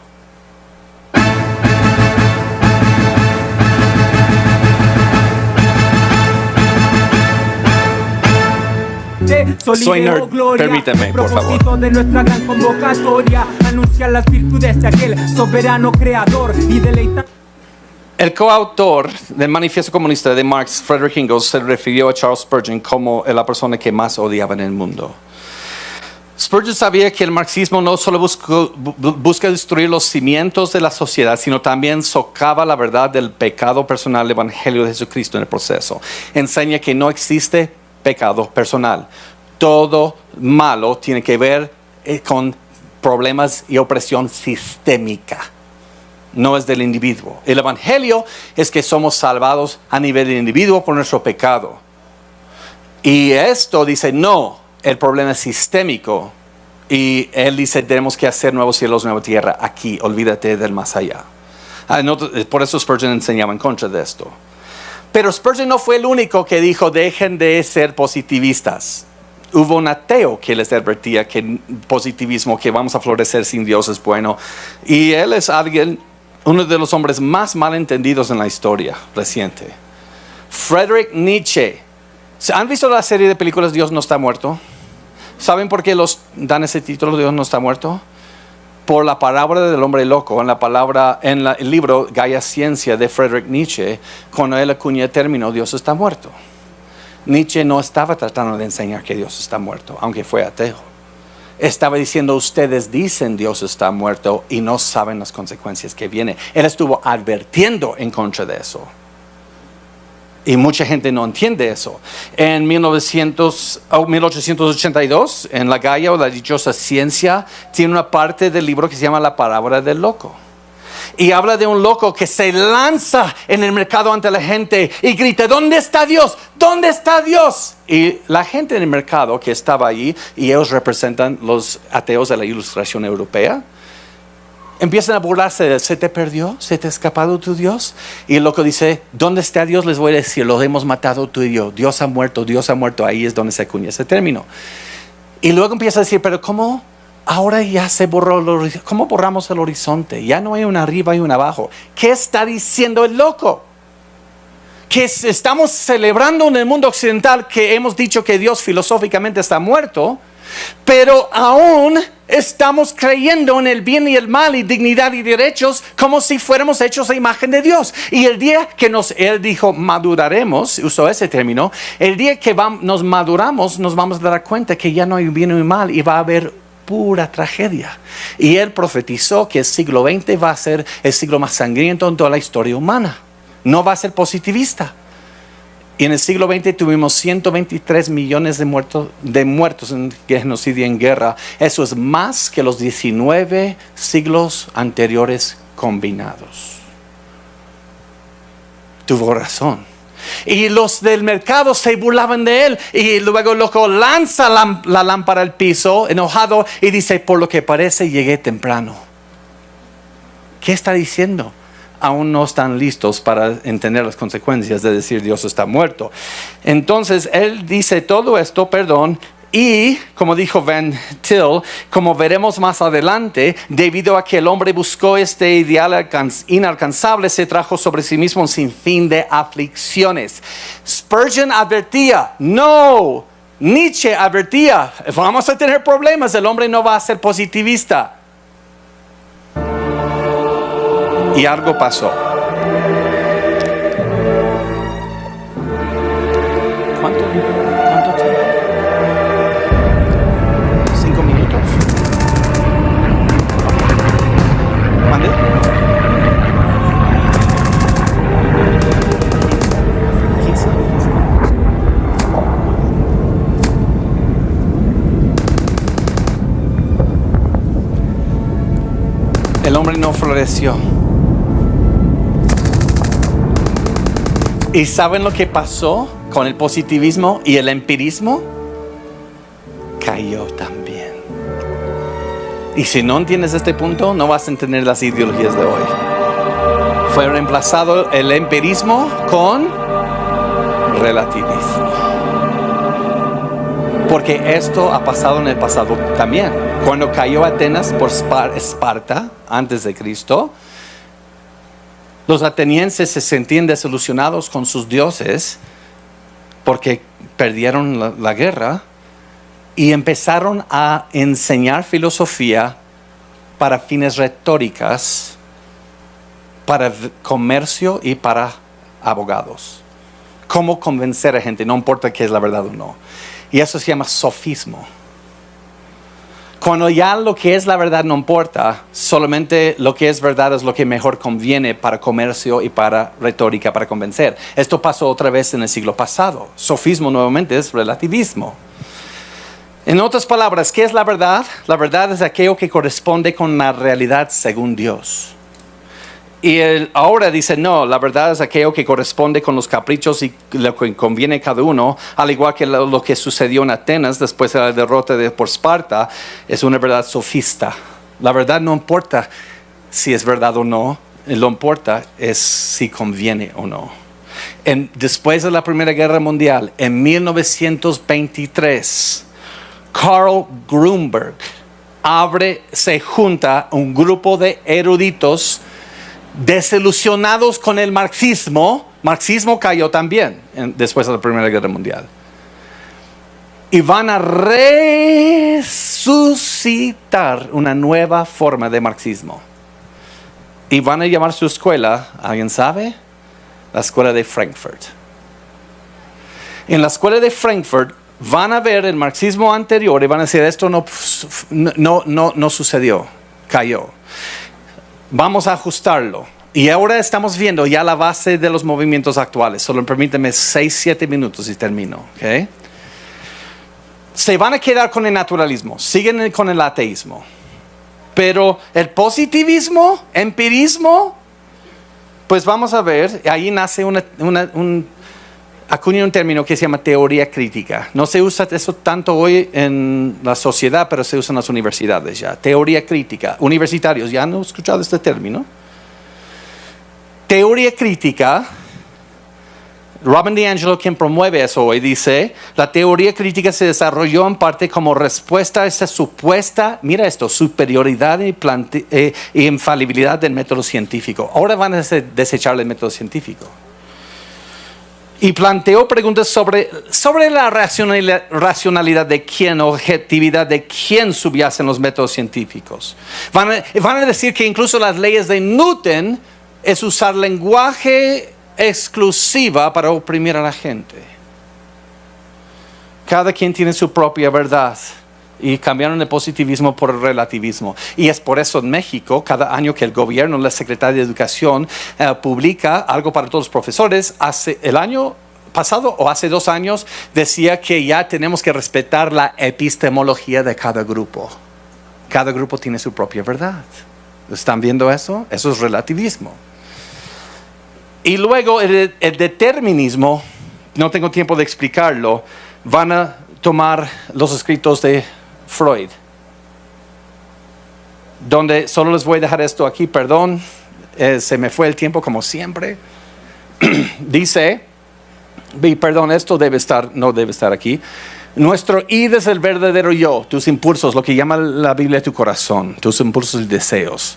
Soy nerd, permíteme, por favor. De nuestra gran convocatoria, anunciar las virtudes de aquel soberano creador y deleitar. El coautor del Manifiesto Comunista de Marx, Frederick Ingalls, se refirió a Charles Spurgeon como la persona que más odiaba en el mundo. Spurgeon sabía que el marxismo no solo busca destruir los cimientos de la sociedad, sino también socava la verdad del pecado personal del Evangelio de Jesucristo en el proceso. Enseña que no existe pecado personal. Todo malo tiene que ver con problemas y opresión sistémica. No es del individuo. El Evangelio es que somos salvados a nivel del individuo por nuestro pecado. Y esto dice, no, el problema es sistémico. Y él dice, tenemos que hacer nuevos cielos, nueva tierra aquí. Olvídate del más allá. Por eso Spurgeon enseñaba en contra de esto. Pero Spurgeon no fue el único que dijo, dejen de ser positivistas. Hubo un ateo que les advertía que positivismo, que vamos a florecer sin Dios es bueno. Y él es uno de los hombres más malentendidos en la historia reciente. Friedrich Nietzsche. ¿Han visto la serie de películas Dios no está muerto? ¿Saben por qué dan ese título, Dios no está muerto? Por la palabra del hombre loco, en el libro Gaia Ciencia de Friedrich Nietzsche, cuando él acuña el término Dios está muerto. Nietzsche no estaba tratando de enseñar que Dios está muerto, aunque fue ateo. Estaba diciendo, ustedes dicen Dios está muerto y no saben las consecuencias que vienen. Él estuvo advirtiendo en contra de eso. Y mucha gente no entiende eso. En 1882, en la Gaia o la Dichosa Ciencia, tiene una parte del libro que se llama La Palabra del Loco. Y habla de un loco que se lanza en el mercado ante la gente y grita, ¿dónde está Dios? ¿Dónde está Dios? Y la gente en el mercado que estaba allí, y ellos representan los ateos de la Ilustración Europea, empiezan a burlarse de, ¿se te perdió? ¿Se te ha escapado tu Dios? Y el loco dice, ¿dónde está Dios? Les voy a decir, lo hemos matado tú y yo. Dios ha muerto. Ahí es donde se acuña ese término. Y luego empieza a decir, pero ¿cómo? Ahora ya se borró el horizonte. ¿Cómo borramos el horizonte? Ya no hay un arriba y un abajo. ¿Qué está diciendo el loco? Que estamos celebrando en el mundo occidental que hemos dicho que Dios filosóficamente está muerto, pero aún estamos creyendo en el bien y el mal y dignidad y derechos como si fuéramos hechos a imagen de Dios. Y el día que él dijo maduraremos, usó ese término, el día que nos maduramos nos vamos a dar cuenta que ya no hay bien y mal y va a haber pura tragedia. Y él profetizó que el siglo XX va a ser el siglo más sangriento en toda la historia humana. No va a ser positivista. Y en el siglo XX tuvimos 123 millones de muertos en genocidio y en guerra. Eso es más que los 19 siglos anteriores combinados. Tuvo razón. Y los del mercado se burlaban de él. Y luego el loco lanza la lámpara al piso, enojado, y dice, por lo que parece llegué temprano. ¿Qué está diciendo? Aún no están listos para entender las consecuencias de decir Dios está muerto. Entonces él dice todo esto, Y, como dijo Van Til, como veremos más adelante, debido a que el hombre buscó este ideal inalcanzable, se trajo sobre sí mismo un sinfín de aflicciones. Spurgeon advertía, no. Nietzsche advertía, vamos a tener problemas, el hombre no va a ser positivista. Y algo pasó. ¿Cuánto tiempo? 5 minutos. ¿Mande? El hombre no floreció. ¿Y saben lo que pasó con el positivismo y el empirismo? Cayó también. Y si no entiendes este punto, no vas a entender las ideologías de hoy. Fue reemplazado el empirismo con relativismo. Porque esto ha pasado en el pasado también. Cuando cayó Atenas por Esparta, antes de Cristo, los atenienses se sentían desilusionados con sus dioses porque perdieron la guerra y empezaron a enseñar filosofía para fines retóricas, para comercio y para abogados. Cómo convencer a gente, no importa qué es la verdad o no. Y eso se llama sofismo. Cuando ya lo que es la verdad no importa, solamente lo que es verdad es lo que mejor conviene para comercio y para retórica, para convencer. Esto pasó otra vez en el siglo pasado. Sofismo nuevamente es relativismo. En otras palabras, ¿qué es la verdad? La verdad es aquello que corresponde con la realidad según Dios. Y él ahora dice, no, la verdad es aquello que corresponde con los caprichos y lo que conviene a cada uno, al igual que lo que sucedió en Atenas después de la derrota por Esparta, es una verdad sofista. La verdad no importa si es verdad o no, lo importa es si conviene o no. Después de la Primera Guerra Mundial, en 1923, Carl Grunberg se junta un grupo de eruditos desilusionados con el marxismo. Marxismo cayó también después de la Primera Guerra Mundial. Y van a resucitar una nueva forma de marxismo. Y van a llamar su escuela, ¿alguien sabe? La escuela de Frankfurt. En la escuela de Frankfurt van a ver el marxismo anterior y van a decir, esto no sucedió, cayó. Vamos a ajustarlo. Y ahora estamos viendo ya la base de los movimientos actuales. Solo permíteme 6-7 minutos y termino. ¿Okay? Se van a quedar con el naturalismo. Siguen con el ateísmo. Pero el positivismo, empirismo, pues vamos a ver. Ahí nace acuña un término que se llama teoría crítica. No se usa eso tanto hoy en la sociedad, pero se usa en las universidades ya. Teoría crítica. Universitarios, ¿ya han escuchado este término? Teoría crítica. Robin DiAngelo, quien promueve eso hoy, dice, la teoría crítica se desarrolló en parte como respuesta a esa supuesta, mira esto, superioridad y infalibilidad del método científico. Ahora van a desechar el método científico. Y planteó preguntas sobre la racionalidad de quién, objetividad de quién subyacen los métodos científicos. Van a decir que incluso las leyes de Newton es usar lenguaje exclusiva para oprimir a la gente. Cada quien tiene su propia verdad. Y cambiaron el positivismo por el relativismo. Y es por eso en México, cada año que el gobierno, la Secretaría de Educación, publica algo para todos los profesores, el año pasado o hace 2 años, decía que ya tenemos que respetar la epistemología de cada grupo. Cada grupo tiene su propia verdad. ¿Están viendo eso? Eso es relativismo. Y luego el determinismo, no tengo tiempo de explicarlo, van a tomar los escritos de Freud, donde solo les voy a dejar esto aquí, perdón, se me fue el tiempo como siempre. Dice, perdón, esto no debe estar aquí. Nuestro id es el verdadero yo, tus impulsos, lo que llama la Biblia tu corazón, tus impulsos y deseos.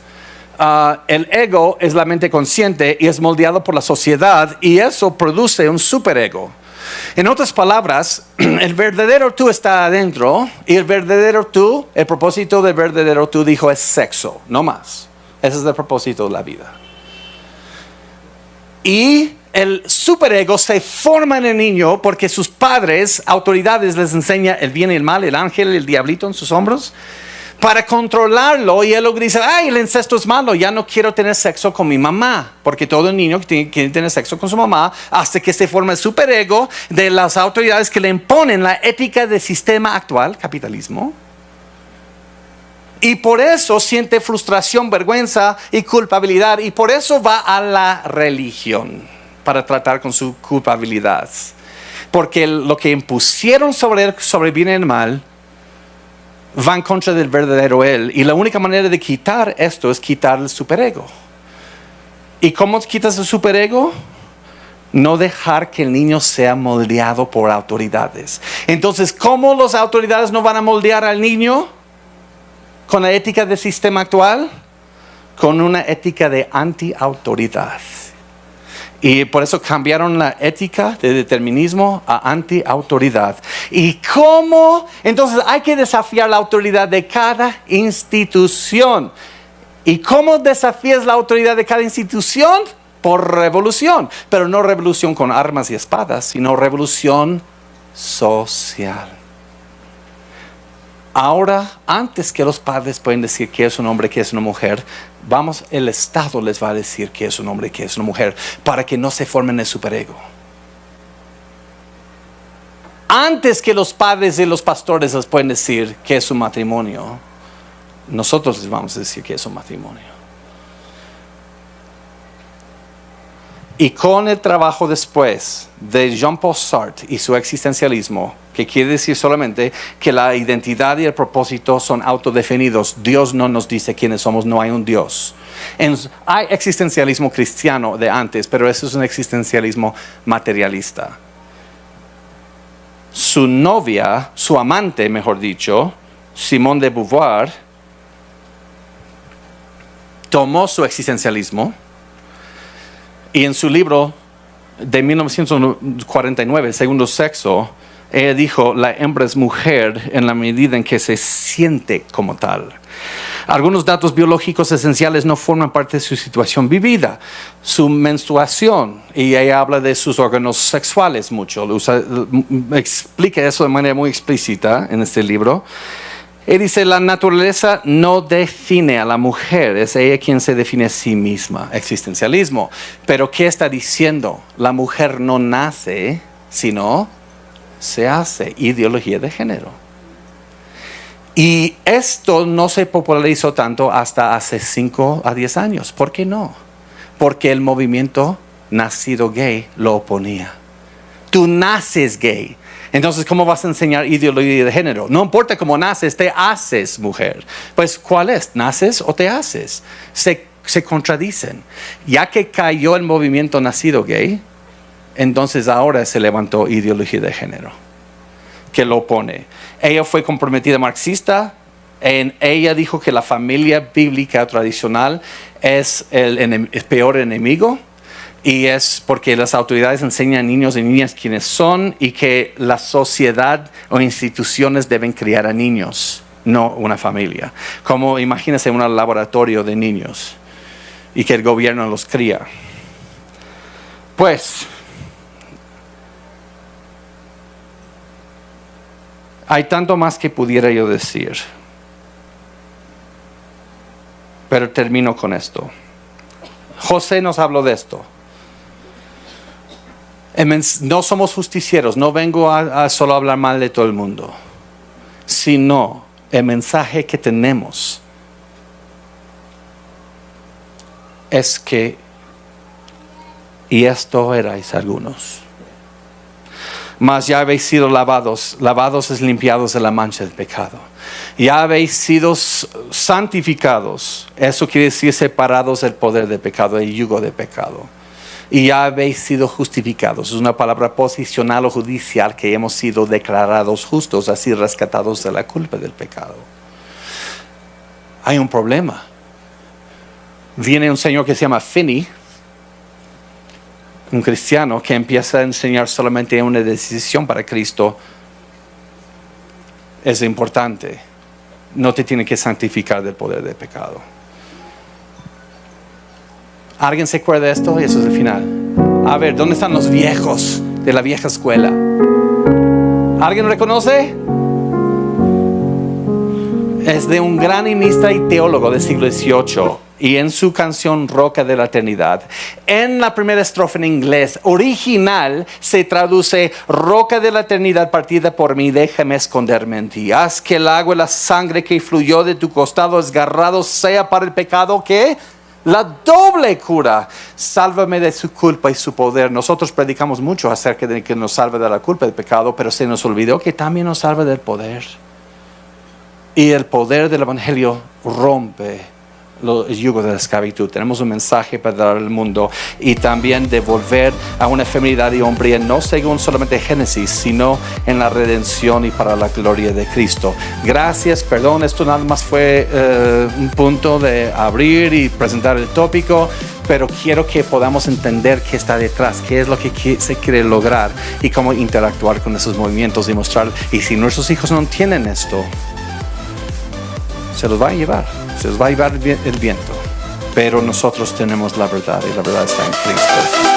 El ego es la mente consciente y es moldeado por la sociedad, y eso produce un superego. En otras palabras, el verdadero tú está adentro, y el verdadero tú, el propósito del verdadero tú, dijo, es sexo, no más. Ese es el propósito de la vida. Y el superego se forma en el niño porque sus padres, autoridades, les enseñan el bien y el mal, el ángel, el diablito en sus hombros, para controlarlo. Y él luego dice, ay, el incesto es malo, ya no quiero tener sexo con mi mamá, porque todo niño quiere tener sexo con su mamá, hasta que se forma el superego de las autoridades que le imponen la ética del sistema actual, capitalismo. Y por eso siente frustración, vergüenza y culpabilidad, y por eso va a la religión para tratar con su culpabilidad, porque lo que impusieron sobre él, sobre el bien y el mal, va en contra del verdadero él, y la única manera de quitar esto es quitar el superego. ¿Y cómo quitas el superego? No dejar que el niño sea moldeado por autoridades. Entonces, ¿cómo las autoridades no van a moldear al niño? Con la ética del sistema actual, con una ética de anti-autoridad. Y por eso cambiaron la ética de determinismo a anti-autoridad. ¿Y cómo? Entonces hay que desafiar la autoridad de cada institución. ¿Y cómo desafías la autoridad de cada institución? Por revolución. Pero no revolución con armas y espadas, sino revolución social. Ahora, antes que los padres pueden decir que es un hombre, que es una mujer, el Estado les va a decir que es un hombre, que es una mujer, para que no se formen el superego. Antes que los padres y los pastores les pueden decir que es un matrimonio, nosotros les vamos a decir que es un matrimonio. Y con el trabajo después de Jean-Paul Sartre y su existencialismo, que quiere decir solamente que la identidad y el propósito son autodefinidos. Dios no nos dice quiénes somos, no hay un Dios. Hay existencialismo cristiano de antes, pero eso es un existencialismo materialista. Su novia, su amante, mejor dicho, Simone de Beauvoir, tomó su existencialismo y en su libro de 1949, Segundo Sexo, ella dijo, la hembra es mujer en la medida en que se siente como tal. Algunos datos biológicos esenciales no forman parte de su situación vivida. Su menstruación, y ella habla de sus órganos sexuales mucho, explica eso de manera muy explícita en este libro. Él dice, la naturaleza no define a la mujer, es ella quien se define a sí misma, existencialismo. Pero ¿qué está diciendo? La mujer no nace, sino se hace, ideología de género. Y esto no se popularizó tanto hasta hace 5 a 10 años. ¿Por qué no? Porque el movimiento nacido gay lo oponía. Tú naces gay. Entonces, ¿cómo vas a enseñar ideología de género? No importa cómo naces, te haces mujer. Pues, ¿cuál es? ¿Naces o te haces? Se contradicen. Ya que cayó el movimiento nacido gay, entonces ahora se levantó ideología de género, que lo opone. Ella fue comprometida marxista. Ella dijo que la familia bíblica tradicional es el peor enemigo. Y es porque las autoridades enseñan a niños y niñas quiénes son y que la sociedad o instituciones deben criar a niños, no una familia. Como imagínense un laboratorio de niños y que el gobierno los cría. Pues, hay tanto más que pudiera yo decir. Pero termino con esto. José nos habló de esto. No somos justicieros, no vengo a solo hablar mal de todo el mundo, sino el mensaje que tenemos es que, y esto erais algunos, mas ya habéis sido lavados es limpiados de la mancha del pecado, ya habéis sido santificados, eso quiere decir separados del poder del pecado, del yugo del pecado. y ya habéis sido justificados. Es una palabra posicional o judicial, que hemos sido declarados justos, así rescatados de la culpa del pecado. Hay un problema. Viene un señor que se llama Finney, un cristiano, que empieza a enseñar solamente una decisión para Cristo es importante. No te tiene que santificar del poder del pecado. ¿Alguien se acuerda de esto? Eso es el final. A ver, ¿dónde están los viejos de la vieja escuela? ¿Alguien reconoce? Es de un gran himnista y teólogo del siglo XVIII. Y en su canción Roca de la Eternidad, en la primera estrofa en inglés original se traduce: Roca de la eternidad partida por mí, déjame esconderme en ti. Haz que el agua y la sangre que fluyó de tu costado desgarrado sea para el pecado que la doble cura. Sálvame de su culpa y su poder. Nosotros predicamos mucho acerca de que nos salva de la culpa del pecado, pero se nos olvidó que también nos salva del poder. Y el poder del Evangelio rompe el yugo de la esclavitud. Tenemos un mensaje para dar al mundo, y también de volver a una feminidad y hombría, no según solamente Génesis, sino en la redención y para la gloria de Cristo. Gracias, perdón, esto nada más fue un punto de abrir y presentar el tópico, pero quiero que podamos entender qué está detrás, qué es lo que se quiere lograr y cómo interactuar con esos movimientos y mostrar. Y si nuestros hijos no tienen esto, se los va a llevar el viento, pero nosotros tenemos la verdad, y la verdad está en Cristo.